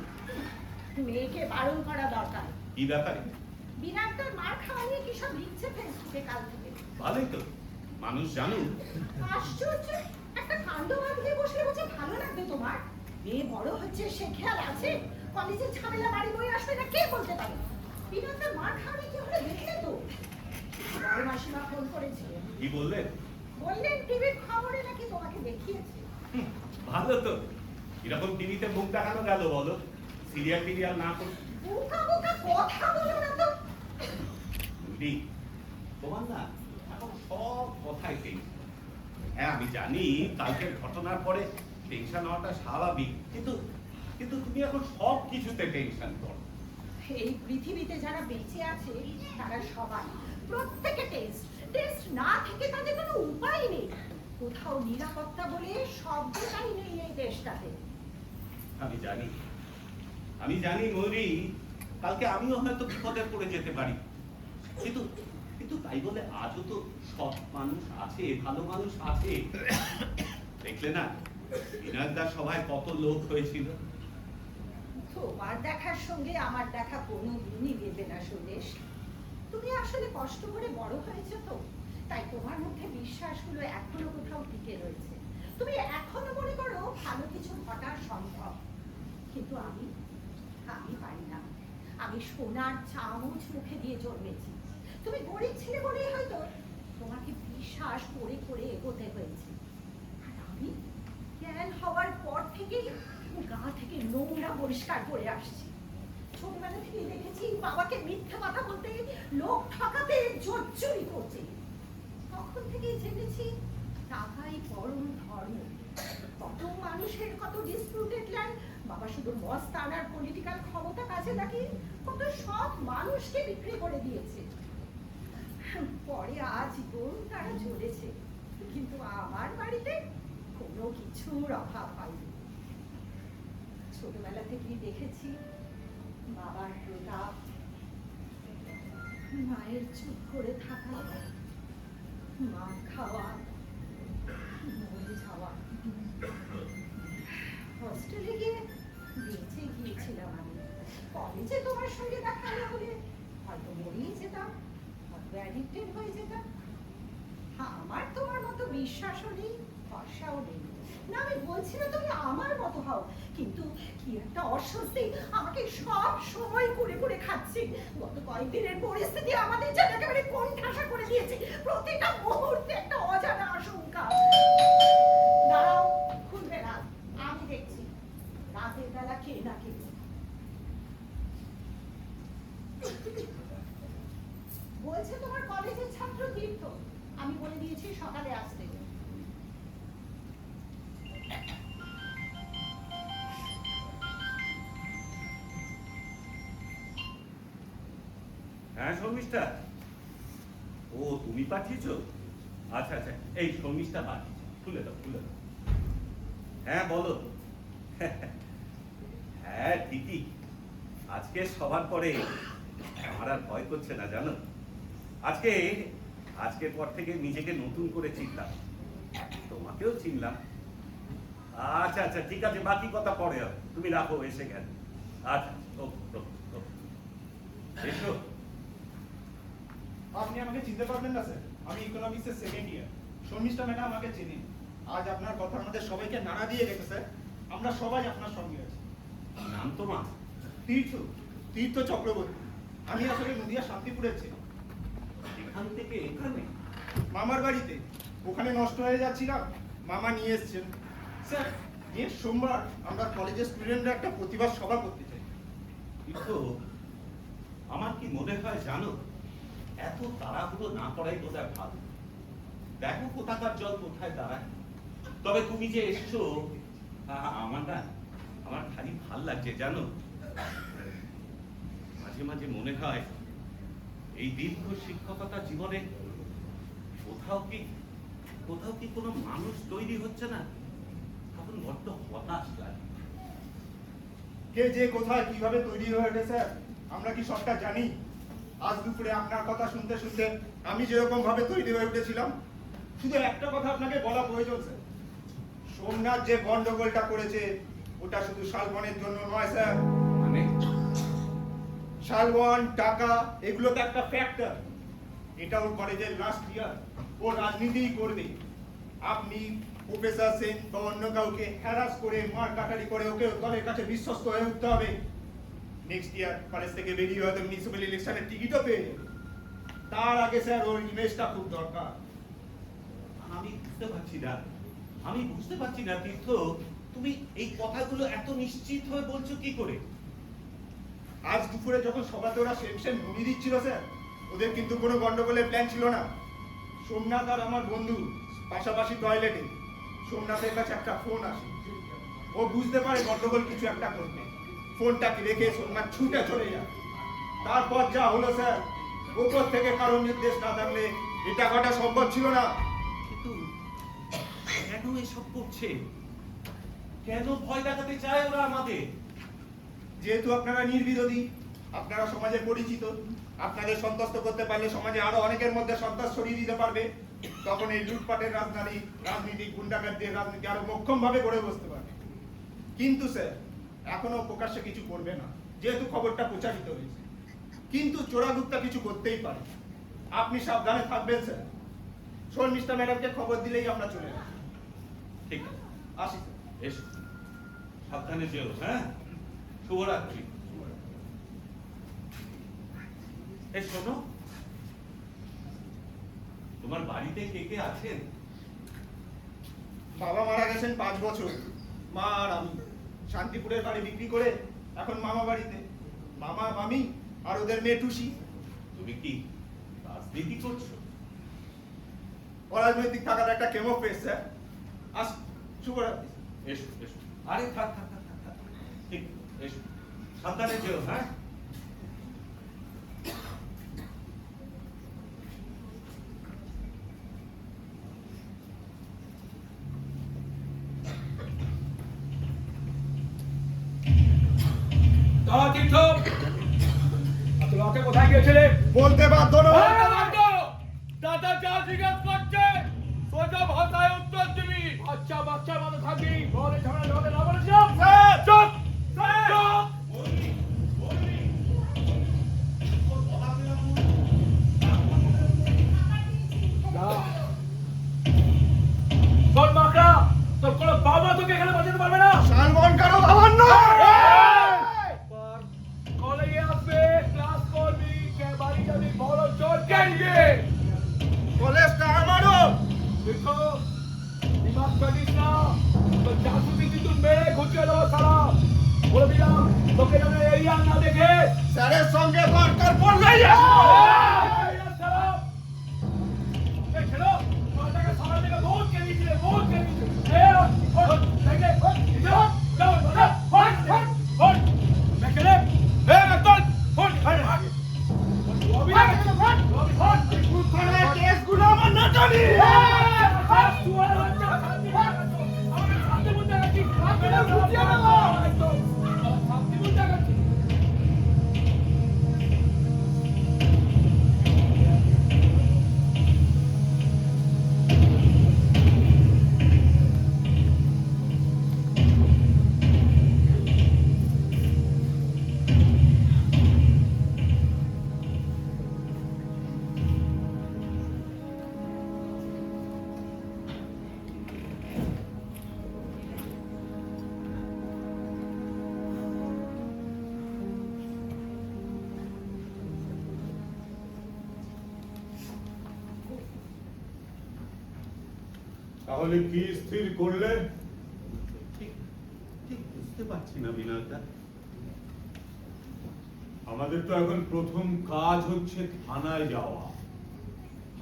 মেয়েকে বারণ করা দরকার। কি ব্যাপারে? বিরাট তার মার খাওয়া নিয়ে কি সব লিখছে ফেসবুকে কাল থেকে। ভালোই তো, মানুষ জানুক। আশ্চর্য, একটা কাণ্ড বাঁধিয়ে বসলে বুঝে ভালো লাগবে তোমার? মেয়ে বড় হচ্ছে সে খেয়াল আছে? কলেজের ঝামেলা বাড়ি বই আসবে না কে বলতে পারে? বিরাট তার মার খাওয়া নিয়ে কি হলে দেখলে তো? বড় মাসিমা ফোন করেছিল, কি বললেন? বললেন টিভির খবরে নাকি তোমাকে দেখিয়েছে। ভালো তো, এরকম টিভিতে মুখ দেখানো গেল বলো? সিরিয়াল না করে বোকা বোকা কথা বলো না তো। বুঝলি, তোমার না এখন সব কথাই টেনশন। হ্যাঁ, আমি জানি কালকের ঘটনার পরে টেনশন হওয়াটা স্বাভাবিক, কিন্তু কিন্তু তুমি এখন সব কিছুতে টেনশন করো। এই পৃথিবীতে যারা বেঁচে আছে তারা সবাই প্রত্যেকে টেস্ট না থেকে তাদের কোনো উপায় নেই। কোথাও নিরাপত্তা বলে শব্দটাই নেই এই দেশটাতে। আমি জানি ময়ূরী, কালকে আমিও হয়তো বিপদে পড়ে যেতে পারি, কিন্তু কিন্তু তাই বলে আজও তো সৎ মানুষ আছে, ভালো মানুষ আছে। দেখলে না বিনায়কদার সভায় কত লোক হয়েছিল। তোমার দেখার সঙ্গে আমার দেখা কোনো দিনই দেবে না সুদেশ। তুমি আসলে কষ্ট করে বড় হয়েছে তো, তাই তোমার মধ্যে বিশ্বাসগুলো এখনো কোথাও টিকে রয়েছে। তুমি এখনো মনে করো ভালো কিছু ঘটা সম্ভব, কিন্তু আমি পারি না। আমি সোনার চামচ মুখে দিয়ে জন্মেছি। তুমি গরিব ছিলে বলেই হয়তো তোমাকে বিশ্বাস করে করে এগোতে হয়েছে। আর আমি জ্ঞান হওয়ার পর থেকেই গা থেকে নোংরা পরিষ্কার করে আসছি। ছোটবেলা থেকে দেখেছি বাবাকে মিথ্যে কথা বলতে, লোক ঠকাতে জোরজুরি করছে। তখন থেকেই জেনেছি টাকাই পরম ধর্ম। কত মানুষের কত ডিসপিউটেড ল্যান্ড বাবা শুধু মস্তান আর পলিটিক্যাল ক্ষমতা কাছে নাকি কত সব মানুষকে বিক্রি করে দিয়েছে। পরে আজ তারা জ্বলেছে, কিন্তু আমার বাড়িতে কোনো কিছুর অভাব হয়নি। ছোটবেলা থেকেই দেখেছি বাবার প্রতাপ, মায়ের চুপ করে থাকা, মা খাওয়া, মরে যাওয়া। হস্টেলে গিয়ে বেঁচে গিয়েছিলাম আমি। কলেজে তোমার সঙ্গে দেখা না হলে হয়তো মরেই যেতাম, হয়তো অ্যাডিক্টেড হয়ে যেতাম। আমার তোমার মতো বিশ্বাসও নেই, ভরসাও নেই। না আমি বলছি না তুমি আমার মতো হও, কিন্তু কি একটা অস্বস্তি আমাকে সব সময় করে করে খাচ্ছে। গত কয়েকদিনের পরিস্থিতি আমাদের যেন একেবারে কোণঠাসা করে দিয়েছে, প্রতিটা মুহূর্তে একটা অজানা আশঙ্কা। দাঁড়াও, খুলবে না, আমি দেখছি রাতের বেলা কে না কে। বলছে তোমার কলেজের ছাত্র তীর্থ, আমি বলে দিয়েছি সকালে আসতে। হ্যাঁ শর্মিষ্ঠা, ও তুমি পাঠিয়েছো? আচ্ছা আচ্ছা, এই শর্মিষ্ঠা পাঠিয়েছে, খুলে দাও খুলে দাও। হ্যাঁ বলো। হ্যাঁ ঠিকই, আজকে সবার পরে আমার আর ভয় করছে না জানো। আজকের পর থেকে নিজেকে নতুন করে চিনলাম, তোমাকেও চিনলাম। আচ্ছা আচ্ছা ঠিক আছে, বাকি কথা পরে হবে, তুমি রাখো, এসে গেল। আচ্ছা এসো। আপনি আমাকে চিনতে পারবেন না স্যার, আমি ইকোনমিক্সের সেকেন্ড ইয়ার। শর্মিষ্ঠা ম্যাডাম আমাকে চেনেন। আজ আপনার কথা আমাদের সবাইকে নাড়া দিয়ে গেছে স্যার, আমরা সবাই আপনার সঙ্গে আছি। নাম তোমার? তীর্থ চক্রবর্তী। আমি আসলে নদিয়া শান্তিপুরের ছেলে। এখান থেকে এখানে? মামার বাড়িতে, ওখানে নষ্ট হয়ে যাচ্ছিলাম, মামা নিয়ে এসছেন। স্যার নেক্সট সোমবার আমরা কলেজের স্টুডেন্টরা একটা প্রতিবাদ সভা করতে চাই। কিন্তু আমার কি মনে হয় জানো, এত তাড়াহুড়ো না করাই বোধহয় ভালো। দেখো কোথাকার জল কোথায় দাঁড়ায়। তবে তুমি যে এসছো, আমার ভারী ভাল লাগছে জানো। মাঝে মাঝে মনে হয় এই দীর্ঘ শিক্ষকতা জীবনে কোথাও কি কোনো মানুষ তৈরি হচ্ছে না, তখন বড্ড হতাশ লাগে। কে যে কোথায় কিভাবে তৈরি হয়ে ওঠে স্যার, আমরা কি সবটা জানি? আজ দুপুরে আপনার কথা শুনতে শুনতে আমি যেরকম ভাবে তৈরি হয়ে উঠেছিলাম, শুধু একটা কথা আপনাকে বলা প্রয়োজন স্যার। সোমনাথ যে গন্ডগোলটা করেছে, ওটা শুধু শালবনের জন্য নয় স্যার। মানে শালবন, টাকা, এগুলো তো একটা ফ্যাক্টর। এটা ওর কলেজের লাস্ট ইয়ার, ও রাজনীতিই করবে। আপনি প্রফেসর সেন বা অন্য কাউকে হ্যারাস করে, মার কাটারি করে ওকে দলের কাছে বিশ্বস্ত হয়ে উঠতে হবে। নেক্সট ইয়ার কলেজ থেকে বেরিয়ে হয়তো মিউনিসিপ্যাল ইলেকশনের টিকিটও পেয়ে যাবে। তার আগে স্যার ওর ইমেজটা খুব দরকার। আমি বুঝতে পারছি না তীর্থ, তুমি এই কথাগুলো এত নিশ্চিত হয়ে বলছো কি করে? আজ দুপুরে যখন সভাতে ওরা সেম মুড়ি দিচ্ছিল স্যার, ওদের কিন্তু কোনো গন্ডগোলের প্ল্যান ছিল না। সোমনাথ আর আমার বন্ধু পাশাপাশি টয়লেটে, সোমনাথের কাছে একটা ফোন আসে। ও বুঝতে পারে গন্ডগোল কিছু একটা করবে, ফোনটাকে রেখে সোমনাথ ছুটে চলে যায়। তারপর যা হলো স্যার, উপর থেকে কারোর নির্দেশ না থাকলে এটা ঘটা সম্ভব ছিল না। কিন্তু কেন এসব করছে? কেন ভয় দেখাতে চায় ওরা আমাদের? যেহেতু আপনারা নির্বিরোধী, আপনারা সমাজে পরিচিত, আপনাদের সন্তুষ্ট করতে পারলে সমাজে আরো অনেকের মধ্যে সন্ত্রাস ছড়িয়ে দিতে পারবে, তখন এই লুটপাটের রাজনীতি গুন্ডাগারদের রাজনীতি আরো মোক্ষম ভাবে গড়ে বসতে পারবে। কিন্তু স্যার এখনো প্রকাশ্যে কিছু করবে না, যেহেতু খবরটা প্রচারিত হয়েছে। কিন্তু চোরাগুপ্তা কিছু করতেই পারে, আপনি সাবধানে থাকবেন স্যার। শর্মিষ্ঠা ম্যাডামকে খবর দিলেই আমরা চলে যাবো। ঠিক আছে, আসি স্যার। এসো, সাবধানে যেও। হ্যাঁ, শুভরাত্রি। এই শোনো, তোমার বাড়িতে কে কে আছেন? বাবা মারা গেছেন 5 বছর, মা আর আমি। শান্তিপুরের বাড়ি বিক্রি করে এখন মামা বাড়িতে। মামা, মামি আর ওদের মেয়ে টুসি। তুমি কি রাজনীতি করছো? অরাজনৈতিক থাকার একটা কেমো ফেস স্যার। আস, শুভরাত্রি। এসো এসো। আরে থাক, ঠিক, এসো, সাবধানে যেও। হ্যাঁ, তীর্থ, তোমাকে কোথায় গিয়েছিলে? বলতে বাধ্য নয়। দাদা যা জিজ্ঞেস করছে সোজা ভাষায় উত্তর দিবি। বাচ্চা মানুষ থাকি, বলে ঝগড়া ঝগড়া না বলে চুপ চুপ চুপ। শোন মাকড়া, তোর কোনো বাবা থাকিস না, তো জাসুসি কিন্তু মেরে ঘুচিয়ে দেবো সারা। বলে দিলাম তোকে যেন এরিয়া না দেখে স্যারের সঙ্গে দরকার পড়লেই কেসগুলো আমার না জানি। তাহলে কি স্থির করলে? ঠিক ঠিক বুঝতে পারছি না বিনায়কদা। আমাদের তো এখন প্রথম কাজ হচ্ছে থানায় যাওয়া।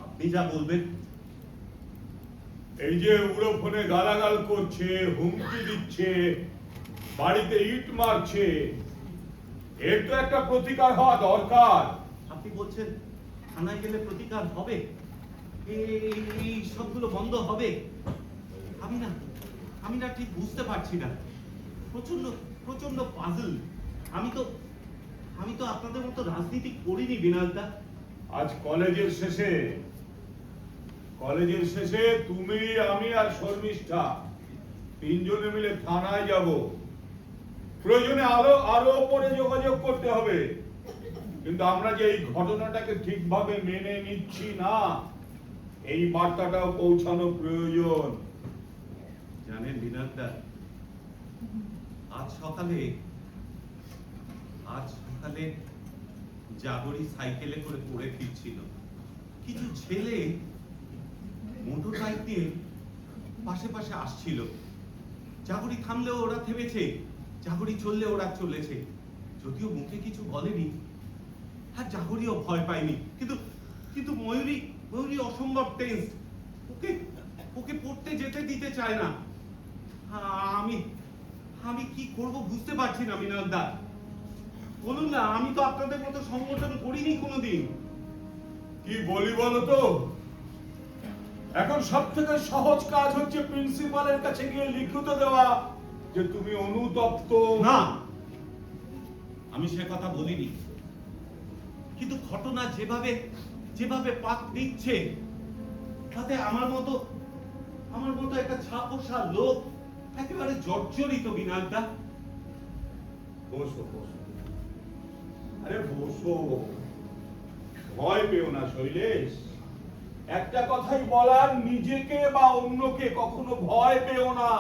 আপনি যা বলবেন। এই যে উড়ো ফোনে গালাগাল করছে, হুমকি দিচ্ছে, বাড়িতে ইট মারছে, এর তো একটা প্রতিকার হওয়া দরকার। আপনি বলছেন থানায় গেলে প্রতিকার হবে, এই সবগুলো বন্ধ হবে? আমি না ঠিক বুঝতে পারছি না। প্রচন্ড প্রচন্ড পাজল। আমি তো আপনাদের মতো রাজনীতি করিনি বিনায়কদা। আজ কলেজের শেষে তুমি, আমি আর শর্মিষ্ঠা তিনজনে মিলে থানায় যাব। প্রয়োজনে আরো পরে যোগাযোগ করতে হবে। কিন্তু আমরা যে এই ঘটনাটাকে ঠিকভাবে মেনে নিচ্ছি না, এই বার্তাটাও পৌঁছানো প্রয়োজন। জানেন বিনায়কদা, আজ সকালে জাগরি সাইকেলে করে পড়ে ফিরছিল। কিছু ছেলে মোটর বাইক দিয়ে পাশে পাশে আসছিল। জাগরি থামলেও ওরা থেমেছে, জাগরি চললে ওরা চলেছে। যদিও মুখে কিছু বলেনি, আর জাগরিও ভয় পায়নি। কিন্তু ময়ূরী অসম্ভব টেন্স। ওকে পড়তে যেতে দিতে চায় না। আমি কি করব বুঝতে পারছি না বিনায়কদা। বলুন না, আমি তো আপনাদের মতো সংগঠন করিনি কোনোদিন। কি বলি বলো তো? এখন সব থেকে সহজ কাজ হচ্ছে প্রিন্সিপালের কাছে গিয়ে লিখিত দেওয়া যে তুমি অনুতপ্ত। না, আমি সে কথা বলিনি। কিন্তু ঘটনা যেভাবে পাক দিচ্ছে, তাতে আমার মতো একটা ছাপোষা লোক একেবারে জর্জরিত বিনায়কদা। বসো। আরে বসো, ভয় পেও না শৈলেশ। একটা কথাই বলার, নিজেকে বা অন্যকে কখনো ভয় পেও না।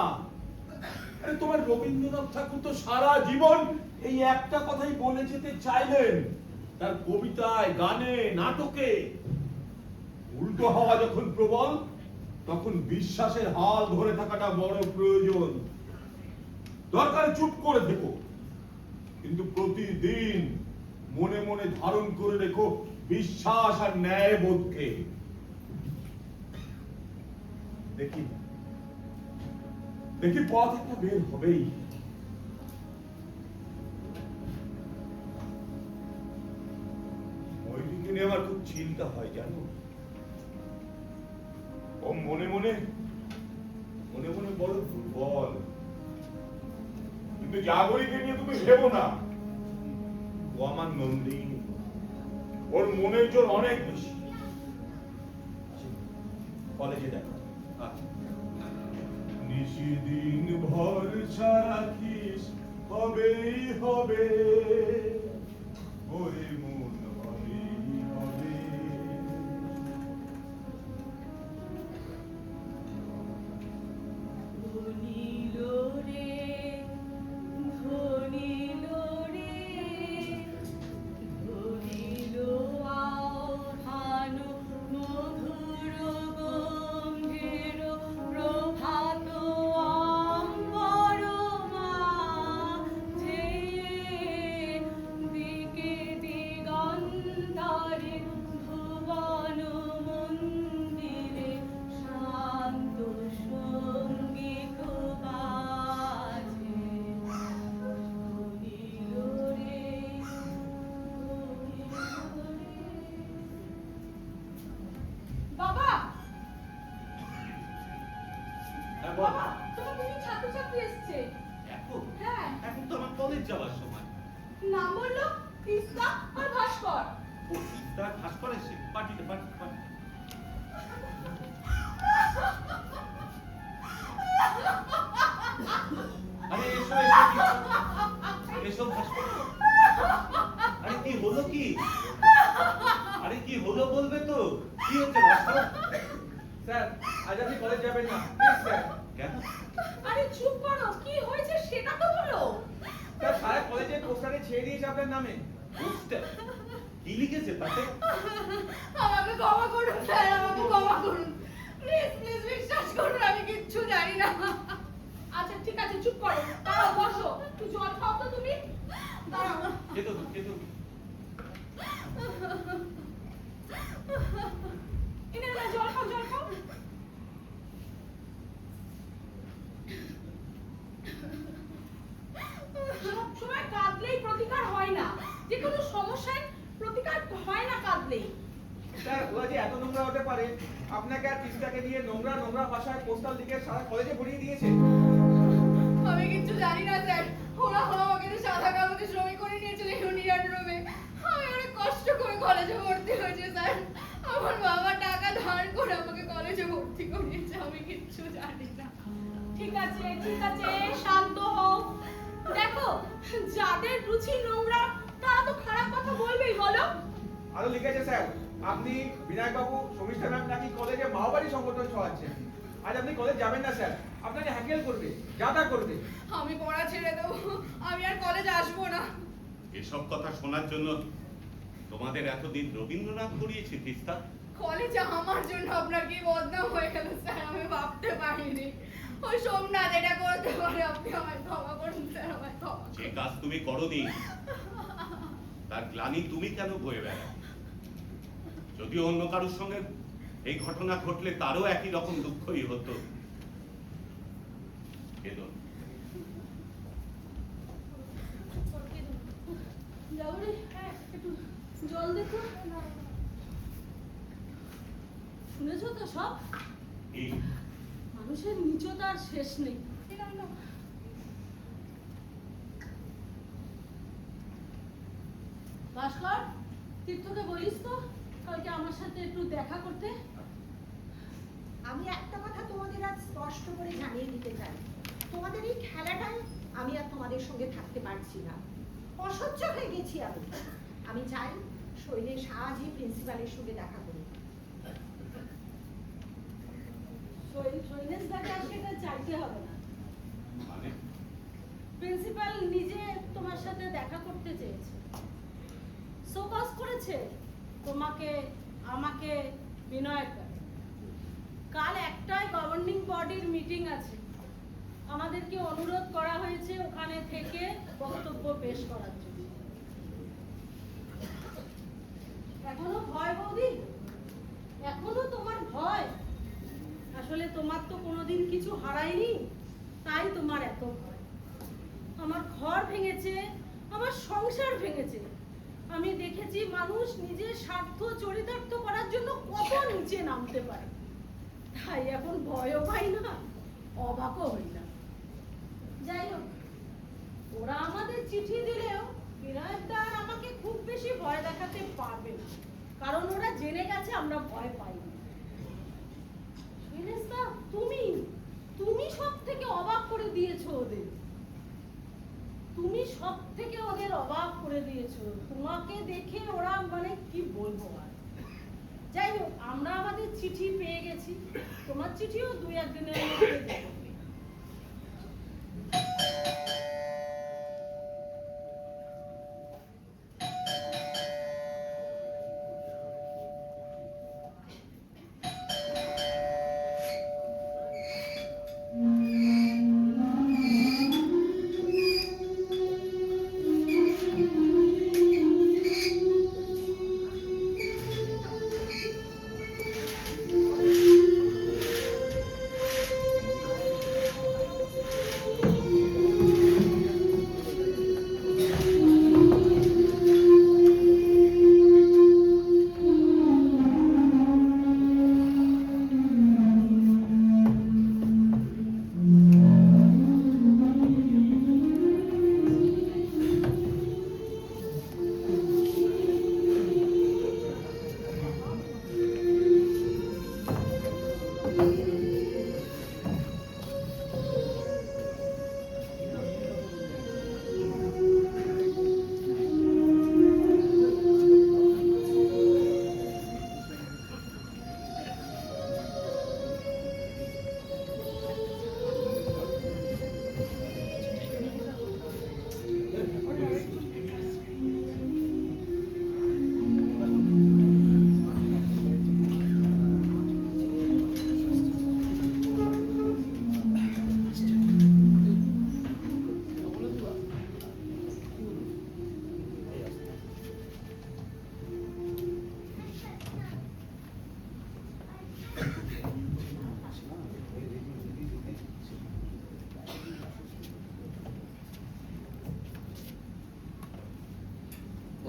আরে তোমার রবীন্দ্রনাথ ঠাকুর তো সারা জীবন এই একটা কথাই বলে যেতে চাইলেন, তার কবিতায়, গানে, নাটকে। উল্টো হওয়া যখন প্রবল, তখন বিশ্বাসের হাল ধরে থাকাটা বড় প্রয়োজন। দরকার চুপ করে থেকো, কিন্তু প্রতিদিন মনে মনে ধারণ করে রেখো বিশ্বাস আর ন্যায় বোধকে। দেখি পথ একটা বের হবেই। ময়ূরীকে নিয়ে আমার খুব চিন্তা হয় জানো। ও মনে মনে বড় দুর্বল। কিন্তু জাগরিকে নিয়ে তুমি ভেবো না, ও আমার নন্দিনী। ওর মনের জোর অনেক বেশি। কলেজে দেখা। নিশিদিন ভরসা রাখিস, হবেই হবে, ওরে মন হবেই হবে। মধুর গম্ভীর প্রভাত বল। বাবা, তোমার কিছু ছাত্রছাত্রী এসছে। এখন হ্যাঁ, এখন তো আমার কলেজ যাওয়ার সময়। নাম বললো তিস্তা আর ভাস্কর। ও তিস্তা ভাস্কর এসে পার্টিতে পার্টি পার্টি। আরে এসো এসো এসো ভাস্কর। আরে কি হলো কি? আরে কি হলো বলবে তো? কি হচ্ছে ভাস্কর? স্যার আজ আপনি কলেজ যাবেন না প্লিজ স্যার। কেন? আরে চুপ করো, কি হয়েছে সেটা তো বলো। স্যার সারা কলেজের পোস্টারে ছেড়ে দিয়েছে আপনার নামে। পোস্টার? কি লিখেছে তাতে? আমাকে ক্ষমা করুন স্যার, আমাকে ক্ষমা করুন। প্লিজ প্লিজ বিশ্বাস করুন, আমি কিচ্ছু জানি না। আচ্ছা ঠিক আছে, চুপ করো, দাঁড়াও, বসো, একটু জল খাও তো তুমি। দাঁড়াও। খেতো খেতো। এনে না, জল খাও, জল খাও। সবসময় কাঁদলেই প্রতিকার হয় না, যে কোনো সমস্যায় প্রতিকার হয় না কাঁদলেই। স্যার ওরা যে এত নোংরা হতে পারে, আপনাকে আর তিস্তাকে দিয়ে নোংরা নোংরা ভাষায় পোস্টাল লিখে সারা কলেজে ভরিয়ে দিয়েছে। আমি কিচ্ছু জানি না স্যার, ওরা আমাকে তো সাদা কাগজে সই করে নিয়েছিল ইউনিয়ন রুমে। আমি অনেক কষ্ট করে কলেজে ভর্তি হয়েছে স্যার। আমার বাবা টাকা ধার করে আমাকে কলেজে ভর্তি করিয়েছে, আমি কিচ্ছু জানি না। ঠিক আছে ঠিক আছে, শান্ত হও। দেখো, যাদের রুচি নোংরা তারা তো খারাপ কথা বলবেই, বলো। আরো লিখেছে স্যার, আপনি বিনায়ক বাবু শর্মিষ্ঠা ম্যাম নাকি কলেজে মাওবাড়ি সংগঠন ছড়াচ্ছেন। আজ আপনি কলেজ যাবেন না স্যার, আপনাকে হ্যাকেল করবে, যা তা করবে। আমি পড়া ছেড়ে দেবো, আমি আর কলেজ আসবো না। এসব কথা শোনার জন্য তোমাদের এতদিন রবীন্দ্রনাথ পড়িয়েছে তিস্তা? কলেজে আমার জন্য আপনার কি বদনাম হয়ে গেল স্যার, আমি ভাবতে পারিনি। ওই সোমনাথ এটা করতে পারে, আপনি আমায় ক্ষমা করুন স্যার, আমায় ক্ষমা করুন। যে কাজ তুমি করোনি তার গ্লানি তুমি কেন বয়ে বেড়াও? যদিও অন্য কারোর সঙ্গে এই ঘটনা ঘটলে তারও একই রকম দুঃখই হতো। কেঁদো। জাগরি, একটু জল দেখো। শুনেছো তো সব? কি? মানুষের নিচতার শেষ নেই। ভাস্কর, তীর্থকে বলিস তো কালকে আমার সাথে একটু দেখা করতে। আমি একটা কথা তোমাদের আজ স্পষ্ট করে জানিয়ে দিতে চাই, তোমাদের এই খেলাটায় আমি আর তোমাদের সঙ্গে থাকতে পারছি না, অসহ্য হয়ে গেছি আমি। আমি চাই শৈলেশ আজই প্রিন্সিপালের সঙ্গে দেখা করি। শৈলেশ দাকে আর সেটা চাইতে হবে না। মানে প্রিন্সিপাল নিজে তোমার সাথে দেখা করতে চেয়েছে, শোকজ করেছে তোমাকে, আমাকে, বিনয়কে। কাল একটাই গভর্নিং বডির মিটিং আছে, আমাদেরকে অনুরোধ করা হয়েছে ওখানে থেকে বক্তব্য পেশ করার জন্য। এখনো ভয় বৌদি? এখনো তোমার ভয়? আসলে তোমার তো কোনোদিন কিছু হারায়নি, তাই তোমার এত ভয়। আমার ঘর ভেঙেছে, আমার সংসার ভেঙেছে। আমি দেখেছি মানুষ নিজের স্বার্থ চরিতার্থ করার জন্য কত নিচে নামতে পারে, তাই এখন ভয়ও পাই না, অবাকও হই না। যাই হোক, ওরা আমাদের চিঠি দিলেও বিনয়দা আর আমাকে খুব বেশি ভয় দেখাতে পারবে না, কারণ ওরা জেনে গেছে আমরা ভয় পাই না। শৈলেশদা, তুমি সব থেকে অবাক করে দিয়েছো ওদের, তুমি সব থেকে ওদের অবাক করে দিয়েছো। তোমাকে দেখে ওরা মানে কি বলবো আর। যাই হোক, আমরা আমাদের চিঠি পেয়ে গেছি, তোমার চিঠিও 2-1 দিনের মধ্যে দেবো।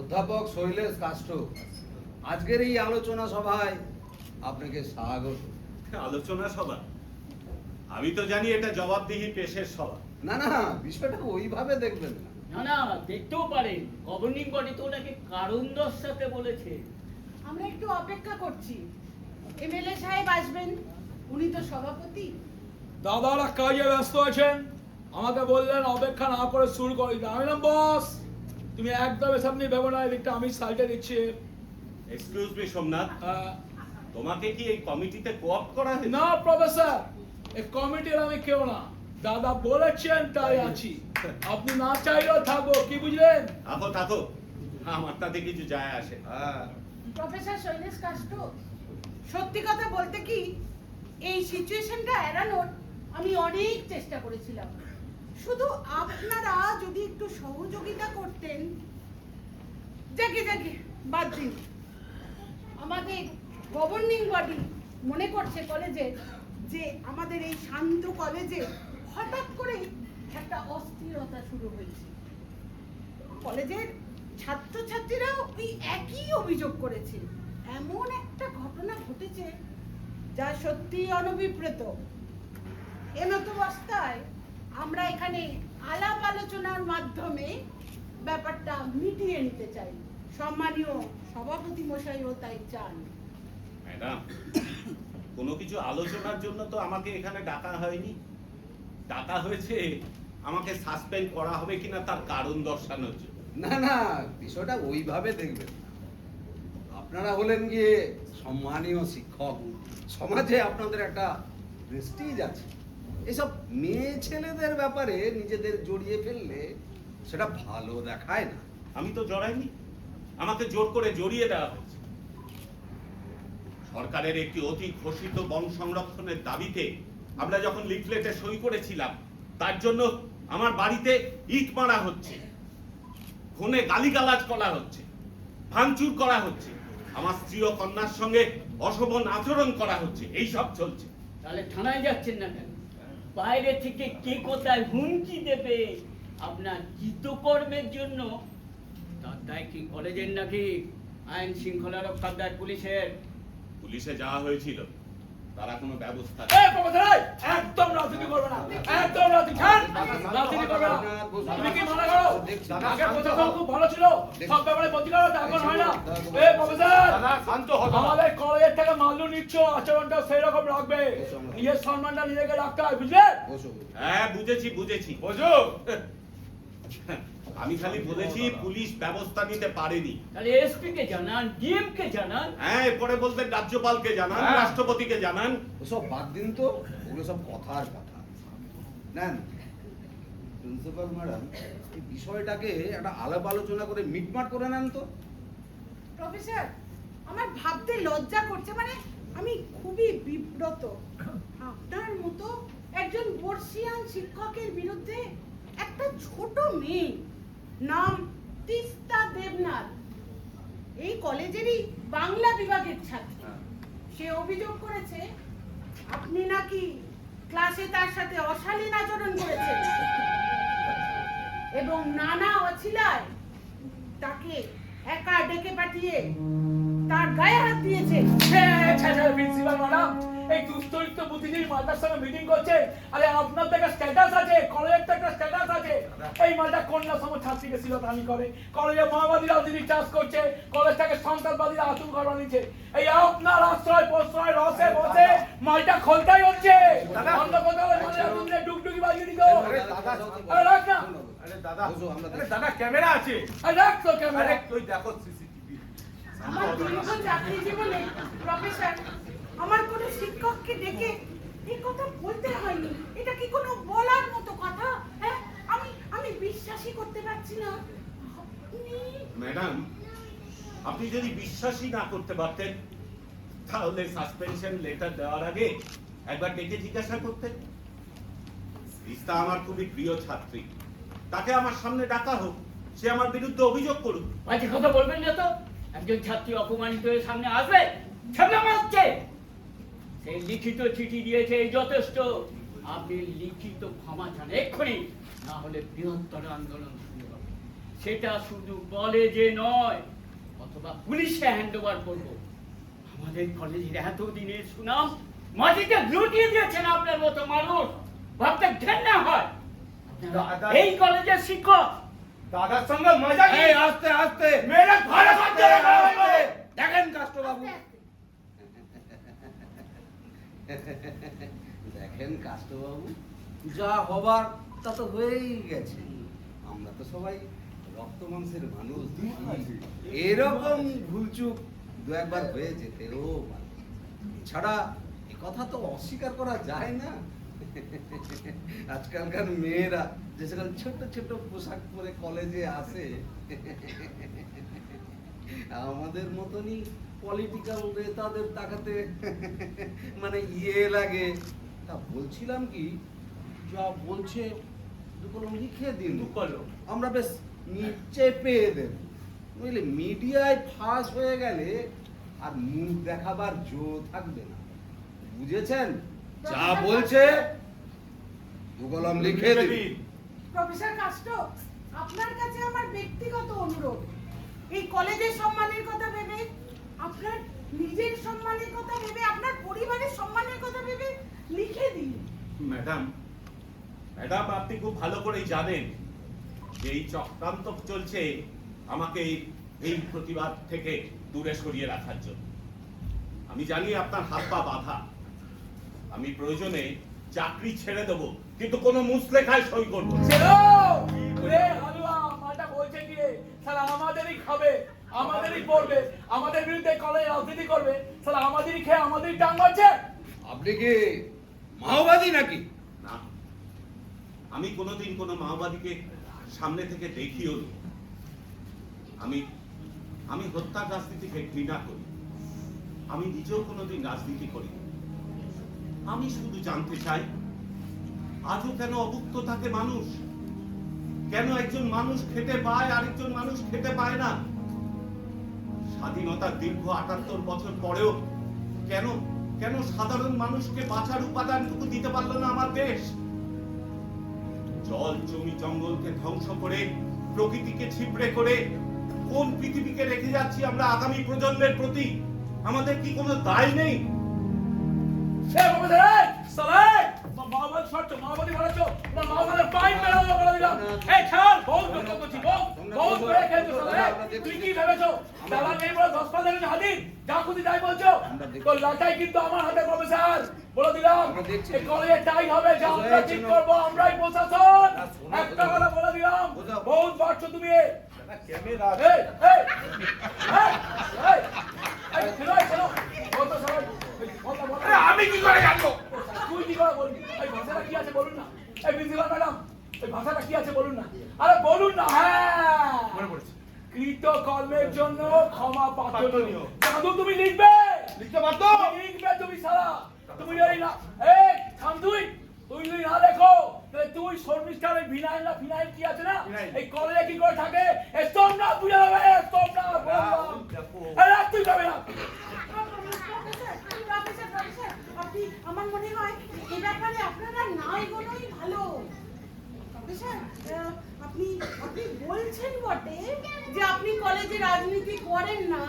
অধ্যাপক শৈলেশ কাষ্ঠ, আজকের এই আলোচনা সভায় আপনাকে স্বাগত। আলোচনা সভা? আমি তো জানি এটা জবাবদিহি পেশের সভা। না না, বিষয়টা ওইভাবে দেখবেন না। না না, দেখতেও পারেন গভর্নিং বডি তো ওনাকে কারণ দর্শাতে বলেছে। আমরা একটু অপেক্ষা করছি, এমএলএ সাহেব আসবেন, উনি তো সভাপতি। দাদারা কাজে ব্যস্ত আছেন, আমাকে বললেন অপেক্ষা না করে শুরু করি। আমি বললাম বস তুমি একদম এসব নিয়ে ভেবো না, এদিকটা আমি সাইডে দিচ্ছি। এক্সকিউজ মি সোমনাথ, তোমাকে কি এই কমিটিতে কোঅপ্ট করা হয়েছে? না প্রফেসর, এই কমিটির আমি কেউ না, দাদা বলেছেন তাই আছি। আপনি না চাইলেও থাকবো, কি বুঝলেন? থাকো থাকো, আমার তাতে কিছু যায় আসে। প্রফেসর শৈলেশ কাষ্ঠ, সত্যি কথা বলতে কি এই সিচুয়েশনটা এড়ানোর আমি অনেক চেষ্টা করেছিলাম। শুধু আপনারা যদি একটু সহযোগিতা করতেন। যাকে যাকে বাদ দিন, আমাদের গভর্নিং বডি মনে করছে কলেজে যে আমাদের এই শান্ত কলেজে হঠাৎ করে একটা অস্থিরতা শুরু হয়েছে। কলেজের ছাত্রছাত্রীরাও ওই একই অভিযোগ করেছে। এমন একটা ঘটনা ঘটেছে যা সত্যি অনভিপ্রেত। এমতো অবস্থায় আমরা এখানে আলাপ আলোচনার মাধ্যমে ব্যাপারটা মিটিয়ে নিতে চাই। সম্মানীয় সভাপতি মশাইও তাই চান। ম্যাডাম, কোনো কিছু আলোচনার জন্য তো আমাকে এখানে ডাকা হয়নি। ডাকা হয়েছে আমাকে সাসপেন্ড করা হবে কিনা তার কারণ দর্শানোর জন্য। না না, বিষয়টা ওইভাবে দেখবেন না। আপনারা হলেন গিয়ে সম্মানীয় শিক্ষক, সমাজে আপনাদের একটা প্রেস্টিজ আছে। এসব মেয়ে ছেলেদের ব্যাপারে নিজেদের জড়িয়ে ফেললে সেটা ভালো দেখায় না। আমি তো জড়াইনি, আমাকে জোর করে জড়িয়ে দেওয়া হয়েছে। সরকারের একটি অতি ঘোষিত বন সংরক্ষণের দাবিতে আমরা যখন লিফলেটে সই করেছিলাম, তার জন্য আমার বাড়িতে ইট মারা হচ্ছে, ফোনে গালিগালাজ করা হচ্ছে, ভাঙচুর করা হচ্ছে, আমার স্ত্রী ও কন্যার সঙ্গে অশোভন আচরণ করা হচ্ছে, এই সব চলছে। তাহলে থানায় যাচ্ছেন না কেন? বাইরে থেকে কে কোথায় হুমকি দেবে আপনার কৃতকর্মের জন্য? তার দায় কি কলেজের নাকি আইন শৃঙ্খলা রক্ষার দায় পুলিশের? পুলিশে যাওয়া হয়েছিল, তারা কোনো ব্যবস্থা এই প্রফেসর, এই, একদম রাজনীতি করবে না, একদম রাজনীতি করবে না। তুমি কি মনে করো আগে প্রশাসন খুব ভালো ছিল, সব ব্যাপারে প্রতিকার হতো, এখন হয় না? এই প্রফেসর, আমাদের কলেজের থেকে মাল্য নিচ্ছ, আচরণটা সেই রকম রাখবে, নিজের সম্মানটা নিজেকে রাখতে হয়, বুঝলে? হ্যাঁ বুঝেছি বুঝেছি। বুঝো, আমি খালি বলেছি পুলিশ ব্যবস্থা নিতে পারেনি। তাহলে এসপি কে জানান, ডিএম কে জানান। হ্যাঁ, এরপরে বলতেন রাজ্যপালকে জানান, রাষ্ট্রপতিকে জানান। ওসব বাদ দিন তো, ওগুলো সব কথার কথা। নেন প্রিন্সিপাল ম্যাডাম, এই বিষয়টাকে একটা আলাপ আলোচনা করে মিটমাট করে নেন তো। প্রফেসর, আমার ভাবতে লজ্জা করছে, মানে আমি খুবই বিব্রত। আপনার মতো একজন বর্ষিয়ান শিক্ষকের বিরুদ্ধে একটা ছোট মেয়ে, নাম তিস্তা দেবনাথ, এই কলেজেরই বাংলা বিভাগের ছাত্র, সে অভিযোগ করেছে আপনি নাকি ক্লাসে তার সাথে অশালীন আচরণ করেছেন এবং নানা অছিলায় তাকে একা ডেকে পাঠিয়ে তার গায়ে হাত দিয়েছে। প্রিন্সিপাল ম্যাডাম, এই দুশ্চরিত্র বুদ্ধিজীবী মালটার সঙ্গে মিটিং করছে, আরে আপনার তো একটা স্ট্যাটাস আছে, কলেজের তো একটা স্ট্যাটাস আছে। এই মালটা কন্যা সম ছাত্রীকে শ্লীলতাহানি করে, কলেজে মাওবাদী রাজনীতি চাষ করছে, কলেজটাকে সন্ত্রাসবাদীরা আতুল ঘর বানিয়েছে। এই আপনার আশ্রয় প্রশ্রয় রসে বসে মালটা খোলতাই হচ্ছে। অন্য কোথাও মানে ডুগডুগি বাজিয়ে দিত। আরে রাখ না, দাদা ক্যামেরা আছে, রাখ তো ক্যামেরা। তুই দেখো সিসিটিভি। আমার দীর্ঘ চাকরি জীবনে প্রফেসর আমার কোনো শিক্ষককে ডেকে এই কথা বলতে হয়নি। এটা কি কোনো বলার মতো কথা? হ্যাঁ, আমি বিশ্বাসই করতে পারছি না। ম্যাডাম, আপনি যদি বিশ্বাসই না করতে পারতেন তাহলে সাসপেনশন লেটার দেওয়ার আগে একবার ডেকে জিজ্ঞাসা করতেন। তিস্তা আমার খুবই প্রিয় ছাত্রী, তাকে আমার সামনে ডাকা হোক, সে আমার বিরুদ্ধে অভিযোগ করুক। বাজে কথা বলবেন না তো। একজন ছাত্রী অপমানিত হয়ে সামনে আসবে, সামনে মারছে, সে লিখিত চিঠি দিয়েছে, এই যথেষ্ট। আপনি লিখিত ক্ষমা চান এক্ষুনি, না হলে বৃহত্তর আন্দোলন শুরু হবে। সেটা শুধু কলেজে নয়, অথবা পুলিশে হ্যান্ড ওভার করবো। আমাদের কলেজের এতদিনের সুনাম মাটিতে লুটিয়ে দিয়েছেন আপনার মতো মানুষ। ভাবতে ঘেন্না হয়। এই কলেজের শিক্ষক দাদার সঙ্গে মজা এই আস্তে আস্তে মেয়েরা ভালো করতে দেখেন কাষ্টবাবু, দেখেন কাষ্টবাবু, যা হবার তা তো হয়েই গেছে। আমরা তো সবাই রক্ত মাংসের মানুষ, এরকম ভুলচুক দু একবার হয়ে যেতেও পারে। এছাড়া এ কথা তো অস্বীকার করা যায় না। আজকালকার মেয়েরা যে সকল ছোট ছোট পোশাক পরে কলেজে আসে, আমাদের মতনই পলিটিক্যাল নেতাদের তাকাতে মানে ইয়ে লাগে। তা বলছিলাম কি, যা বলছে দু কলম লিখে দিন, আমরা বেশ চেপে দেব, বুঝলে? মিডিয়ায় ফাঁস হয়ে গেলে আর মুখ দেখাবার জো থাকবে না, বুঝেছেন? যা বলছে দু কলম লিখে দিন। প্রফেসর কাস্টো, আপনার কাছে আমার ব্যক্তিগত অনুরোধ, এই কলেজের সম্মানের কথা ভেবে, আপনার নিজের সম্মানের কথা ভেবে, আপনার পরিবারের সম্মানের কথা ভেবে লিখে দিন। ম্যাডাম, আপনি খুব ভালো করেই জানেন যে এই চক্রান্ত চলছে আমাকে এই প্রতিবাদ থেকে দূরে সরিয়ে রাখার জন্য। আমি জানি আপনার হাত পা বাঁধা। আমি প্রয়োজনে চাকরি ছেড়ে দেবো, কিন্তু কোনো মুসলেখায় সই করবো না। বলছে কি সারা আমাদেরই খাবে, আমাদেরই পড়বে, আমাদের বিরুদ্ধে কলেজে রাজনীতি করবে, সারা আমাদেরই খেয়ে আমাদেরই টান মারছে। আপনি কি মাওবাদী নাকি? না, আমি কোনোদিন কোনো মাওবাদীকে সামনে থেকে দেখিও নি। আমি হত্যার রাজনীতিকে ঘৃণা করি। আমি নিজেও কোনোদিন রাজনীতি করি। আমি শুধু জানতে চাই, আজও কেন অভুক্ত থাকে মানুষ? কেন একজন মানুষ খেতে পায় আরেকজন মানুষ খেতে পায় না? স্বাধীনতার দীর্ঘ ৭৮ বছর পরেও কেন সাধারণ মানুষকে বাঁচার উপাদানটুকু দিতে পারলো না আমার দেশ? জল জমি জঙ্গলকে ধ্বংস করে, প্রকৃতিকে ছিপড়ে করে কোন পৃথিবীকে রেখে যাচ্ছি আমরা আগামী প্রজন্মের প্রতি? আমাদের কি কোনো দায় নেই? মাওবাদী বলেছো, মাওবাদের পাইন বেরোলো বলে দিলাম। এই ছাড়, বহুত দুঃখ করছি, বহুত করে খেলছো সালা। তুই কি ভেবেছো দাদা নেই বলে ১০-৫ দিন হাজির, যা খুশি তাই বলছো? তো লটাই কিন্তু আমার হাতে, প্রফেসর বলে দিলাম। এই কলেজে টাই হবে, যা আমরা ঠিক করবো, আমরাই প্রশাসন। একটা কথা বলে দিলাম, বহুত বাড়ছো তুমি। আমি কি করে জানবো? তুই কি করে বলবি? এই ভাষাটা কি আছে বলুন না। এই প্রিন্সিপাল ম্যাডাম, এই ভাষাটা কি আছে বলুন না। আরে বলুন না। হ্যাঁ, মনে পড়েছে। কৃত কর্মের জন্য ক্ষমা প্রার্থনীয়। জাদু তুমি লিখবে, লিখতে বাধ্য। লিখবে তুমি সারা। তুমি এই না, এই থাম তুই যদি না লেখো তাহলে তুই শর্মিষ্ঠার ভিনাইল না ফিনাইল কি আছে না, এই কলেজে কি করে থাকে স্টপ না বুঝে যাবে, স্টপ না আরে তুই যাবে না। আপনি, আমার মনে হয় এই ব্যাপারে আপনারা নাই বলাই ভালো। আপনি বলছেন বটে যে আপনি কলেজে রাজনীতি করেন না,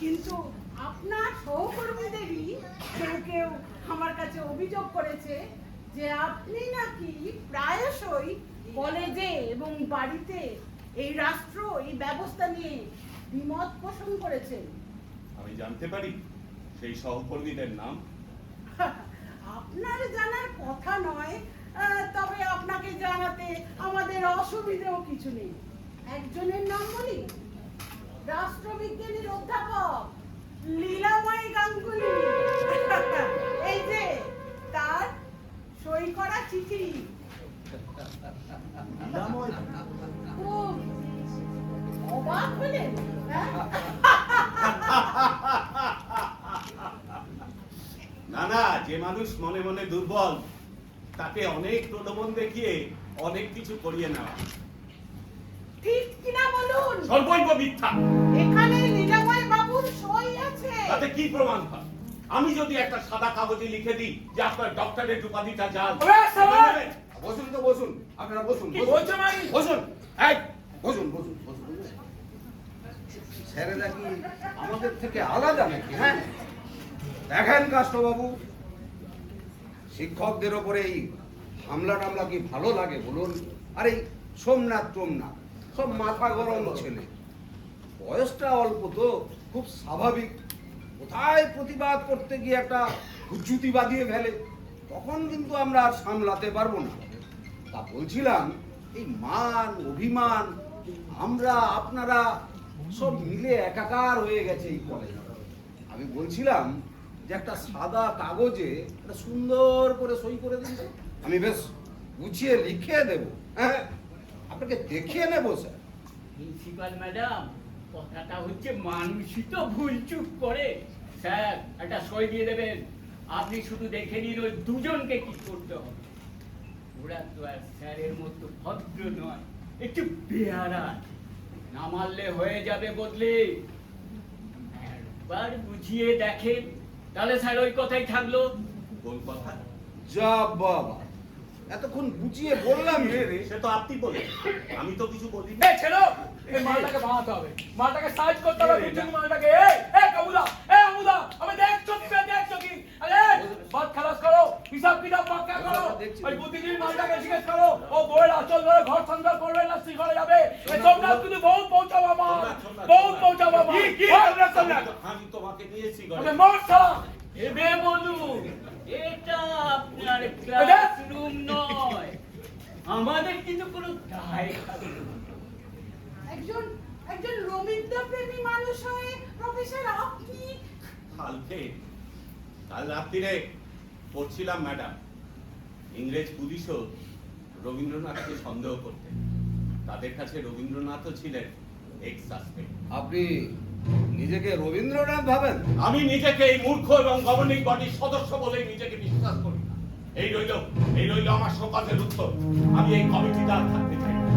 কিন্তু আপনার সহকর্মীদেরই কেউ আমার কাছে অভিযোগ করেছে যে আপনি নাকি প্রায়শই কলেজে এবং বাড়িতে এই রাষ্ট্র, এই ব্যবস্থা নিয়ে দ্বিমত পোষণ করেছেন। আমি জানতে পারি সেই সহকর্মীদের নাম? আপনার জানার কথা নয়, তবে আপনাকে জানাতে আমাদের অসুবিধেও কিছু নেই। একজনের নাম বলি, রাষ্ট্রবিজ্ঞানের অধ্যাপক লীলাময় গাঙ্গুলি। এই যে তার সই করা চিঠি। খুব অবাক হলেন? না, যে মানুষ মনে মনে দুর্বল তাকে অনেক প্রলোভন দেখিয়ে অনেক কিছু করিয়ে নেওয়া ঠিক কিনা বলুন? সর্বৈব মিথ্যা। এখানে লীলাময় বাবুর সই আছে। তাতে কি প্রমাণ হয়? আমি যদি একটা সাদা কাগজে লিখে দিই যে আপনার ডক্টরেট উপাধিটা জাল, বসুন তো, বসুন, আপনারা বসুন, কি বলছো মানে? বসুন। এই বসুন বসুন বসুন। স্যারেরা কি আমাদের থেকে আলাদা নাকি? হ্যাঁ দেখেন কাষ্টবাবু, শিক্ষকদের ওপরে এই হামলা টামলা কি ভালো লাগে বলুন? আর এই সোমনাথ টোমনাথ সব মাথা গরম ছেলে, বয়সটা অল্প তো, খুব স্বাভাবিক। কোথায় প্রতিবাদ করতে গিয়ে একটা হুজ্জুতি বাঁধিয়ে ফেলে, তখন কিন্তু আমরা আর সামলাতে পারবো না। তা বলছিলাম, এই মান অভিমান আমরা আপনারা সব মিলে একাকার হয়ে গেছে এই কলেজ। আমি বলছিলাম যে একটা সাদা কাগজে একটা সুন্দর করে সই করে দিন, আমি বেশ গুছিয়ে লিখে দেব। হ্যাঁ আপনাকে দেখিয়ে নেবো স্যার। প্রিন্সিপাল ম্যাডাম, কথাটা হচ্ছে মানুষই তো ভুল চুপ করে। স্যার একটা সই দিয়ে দেবেন, আপনি শুধু দেখে নিন ওই দুজনকে কি করতে হবে। ওরা তো আর স্যারের মতো ভদ্র নয়, একটু বেহারা, না মারলে হয়ে যাবে বদলে। একবার বুঝিয়ে দেখেন, তাহলে স্যার ওই কথাই থাকলো। কোন কথা? যা বাবা, এতক্ষণ বুঝিয়ে বললাম রে। সে তো আপনি বলেন, আমি তো কিছু বলিনি। এই ছেড়ো, এই মালটাকে বাঁধাতে হবে, মালটাকে সাইজ করতে হবে, বুঝছেন মালটাকে? এই কাবুলা, এই আমুদা, আমি দেখছো কি দেখছো কি? আরে বাদ খালাস করো, হিসাব কিতাব পাক্কা করো, ওই বুদ্ধিজীবী মালটাকে জিজ্ঞেস করো ও বইয়ের আচল ধরে ঘর সংসার করবে না শ্রীঘরে যাবে। এই সোমনাথ কিন্তু বহুত পৌঁছাবো আমার, বহুত পৌঁছাবো আমার। কি সোমনাথ? আমি তোমাকে নিয়েছি ঘরে। আমি মোট ছাড়া এবে বলুন, এটা আপনার ক্লাসরুম নয়, আমাদের কিন্তু কোনো দায় থাকবে না। একজন একজন রবীন্দ্রপ্রেমী মানুষ হয়ে প্রফেসর আপনি কাল রাত্রিরে পড়ছিলাম ম্যাডাম, ইংরেজ পুলিশও রবীন্দ্রনাথকে সন্দেহ করতেন। তাদের কাছে রবীন্দ্রনাথও ছিলেন এক্স সাসপেক্ট। আপনি নিজেকে রবীন্দ্রনাথ ভাবেন? আমি নিজেকে এই মূর্খ এবং গভর্নিং বডির সদস্য বলেই নিজেকে বিশ্বাস করি না। এই রইল আমার শোকাজের উত্তর। আমি এই কমিটিতে আর থাকতে চাই না।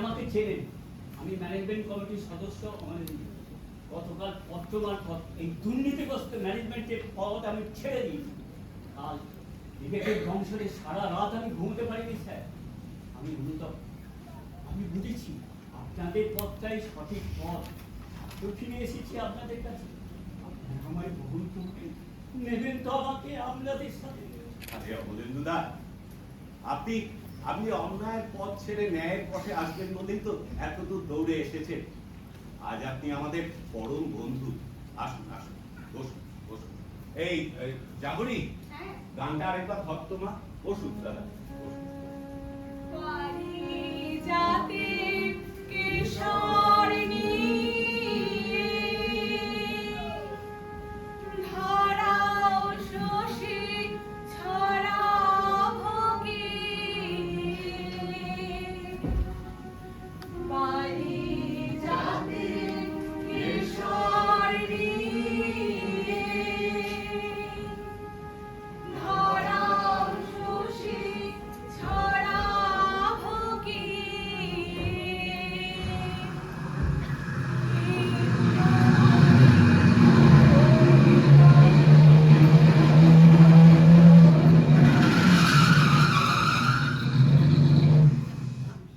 আমাকে ছেড়ে দিন। আমি ম্যানেজমেন্ট কমিটির সদস্য। গতকাল পত্র মারফত এই দুর্নীতিগ্রস্ত ম্যানেজমেন্টের পদ আমি ছেড়ে দিয়েছি। কাল বিবেকের বংশে সারা রাত আমি ঘুমোতে পারিনি স্যার। আমি অনুতপ্ত। আমি বুঝেছি আপনাদের পথটাই সঠিক পথ। ফিরে এসেছি আপনাদের কাছে। আপনারা আমায় ভুল করবেন, নেবেন তো আমাকে আপনাদের সাথে। আরে অবলেন্দুদা, আপনি আপনি অন্যায়ের পথ ছেড়ে ন্যায়ের পথে আসবেন বলেই তো এতদূর দৌড়ে এসেছেন। আজ আপনি আমাদের পরম বন্ধু। আসুন আসুন, বসুন বসুন। এই জাগরি, হ্যাঁ গানটা আরেকবার ভক্ত মা। বসুন দাদা, বসুন। পারিজাতে কেশরিণী ধরাও শশী ছড়া ভোগী পারিজাতে কেশরিণী ধরাও শশী ছড়া ভোগী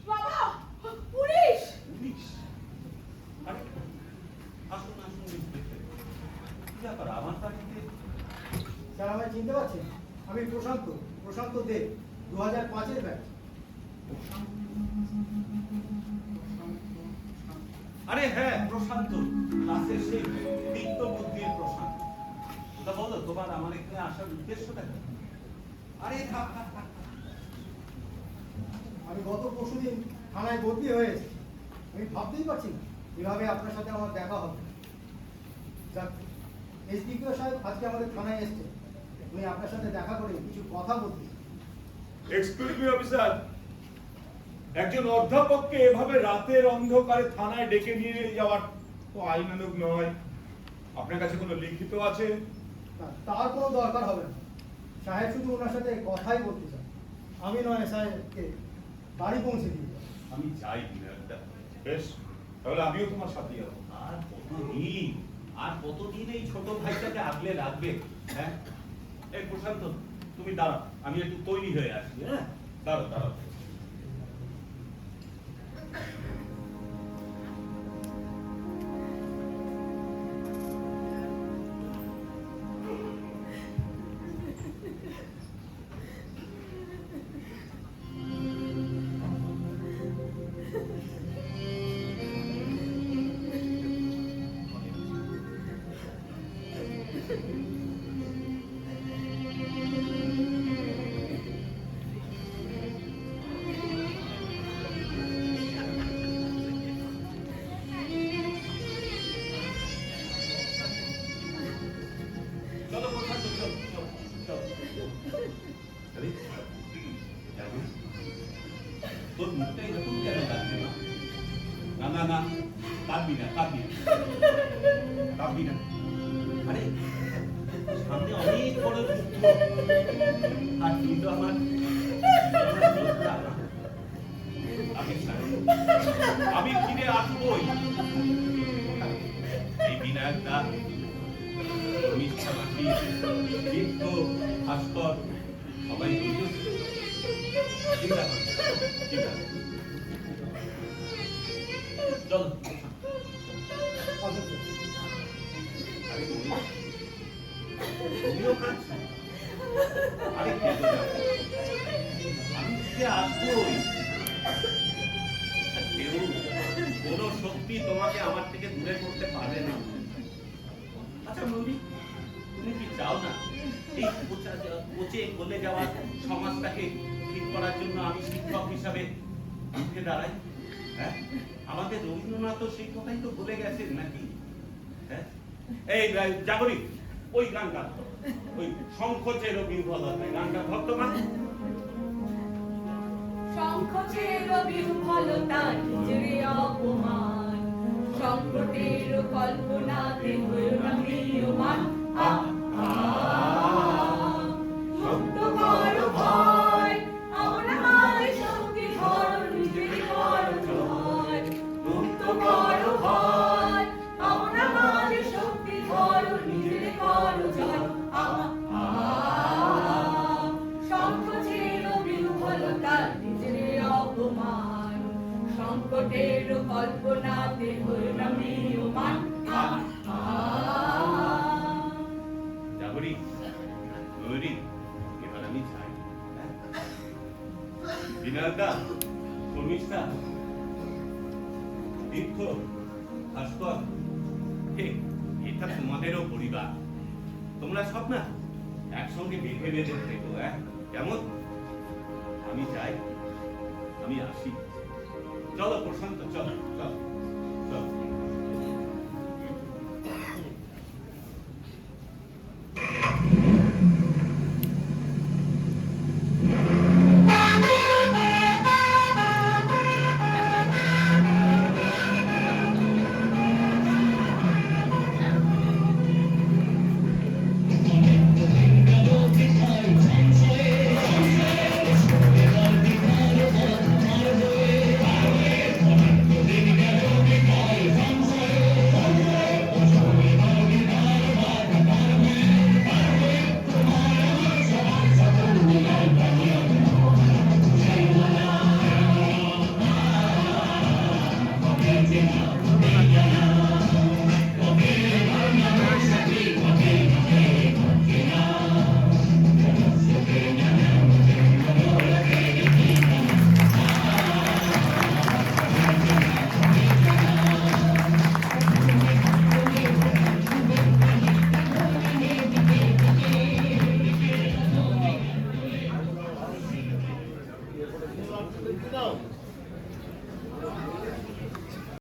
বাবা, পুলিশ! পুলিশ? আরে, আসুন আসুন, ইন্সপেক্টর। কি ব্যাপার আমার বাড়িতে? স্যার আমায় চিনতে পারছেন? আমি প্রশান্ত, প্রশান্ত দেব, 2005-এর ব্যাচ। আরে হ্যাঁ, প্রশান্ত, ক্লাসের সেই তিক্ত বুদ্ধির প্রশান্ত। তা বলো, তোমার আমার এখানে আসার উদ্দেশ্যটা কি? আরে থাক থাক থাক থাক। আমি গত পরশুদিন থানায় বদলি হয়েছি। আমি ভাবতেই পারছি না এভাবে আপনার সাথে আমার দেখা হবে। যাক, এসডিপিও সাহেব আজকে আমাদের থানায় এসেছে। উনি আপনার সাথে দেখা করে কিছু কথা বলতে। এক্সকিউজ মি অফিসার, একজন অধ্যাপককে এভাবে রাতের অন্ধকারে থানায় ডেকে নিয়ে যাওয়ার তো আইনানুগ নয়। আপনার কাছে কোনো লিখিত আছে? না, তার কোনো দরকার হবে না। সাহেব শুধু ওনার সাথে কথাই বলতে চান। আমি নয় সাহেবকে বাড়ি পৌঁছে দিয়ে যাবো। আমি চাই বিনায়কদা। বেশ, তাহলে আমিও তোমার সাথে যাবো। আর কতদিন এই ছোট ভাইটাকে আগলে রাখবে? হ্যাঁ, এই প্রশান্ত, তুমি দাঁড়াও, আমি একটু তৈরি হয়ে আসি। হ্যাঁ, দাঁড়াও দাঁড়াও। চলো প্রশান্ত, চলো চলো চলো। আরে, যাবো? তোর মুখটা এরকম কেন লাগছে? না না না, কাঁদবি না কাঁদবি না কাঁদবি না। আরে, সামনে অনেক বড় যুদ্ধ, আর তুই তো আমার যোদ্ধা না। আমি ফিরে আসবোই। এই বিনায়কদা, মিথ্যাবাদী, বৃদ্ধ, ভাস্কর, সবাই বুঝুন। চিন্তা করো, চিন্তা করো। চলো। আরে তুমিও কাঁদছো? আরে কেঁদো না। আমি ফিরে আসবোই। কেউ, কোনো শক্তি তোমাকে আমার থেকে দূরে করতে পারবে না। আচ্ছা মৌলি, তুমি কি চাও না এই পচে গলে যাওয়া সমাজটাকে ঠিক করার জন্য আমি শিক্ষক হিসাবে উঠে দাঁড়াই? হ্যাঁ, আমাদের রবীন্দ্রনাথ সেই কথাই তো বলে গেছেন নাকি? হ্যাঁ, এই জাগরিক, ওই গানটা, ওই শঙ্খ চেরো বিহ্বলতায় গানটা ভক্তমান। শঙ্খ চেরো বিহ্বলতা নিজের অপমান, সংকটের কল্পনাতে হইল না ম্রিয়মাণ। মুক্ত করো ভয়, আমরা মাঝে শক্তি ধরো, নিজের করো জয়। মুক্ত করো ভয়, আমরা মাঝে শক্তি ধরো, নিজের করো জয়। শঙ্খ চেরো বিহ্বলতা নিজের অপমান, সংকটের কল্পনাতে হইল না ম্রিয়মাণ। জাগরিক, ময়ূরী, এবার আমি চাই বিনায়কদা, শর্মিষ্ঠা, তীর্থ, ভাস্কর, এটা তোমাদেরও পরিবার। তোমরা সব না একসঙ্গে বেঁধে বেঁধে থেকো, কেমন? আমি যাই, আমি আসি। চলো প্রশান্ত, চলো চলো চলো।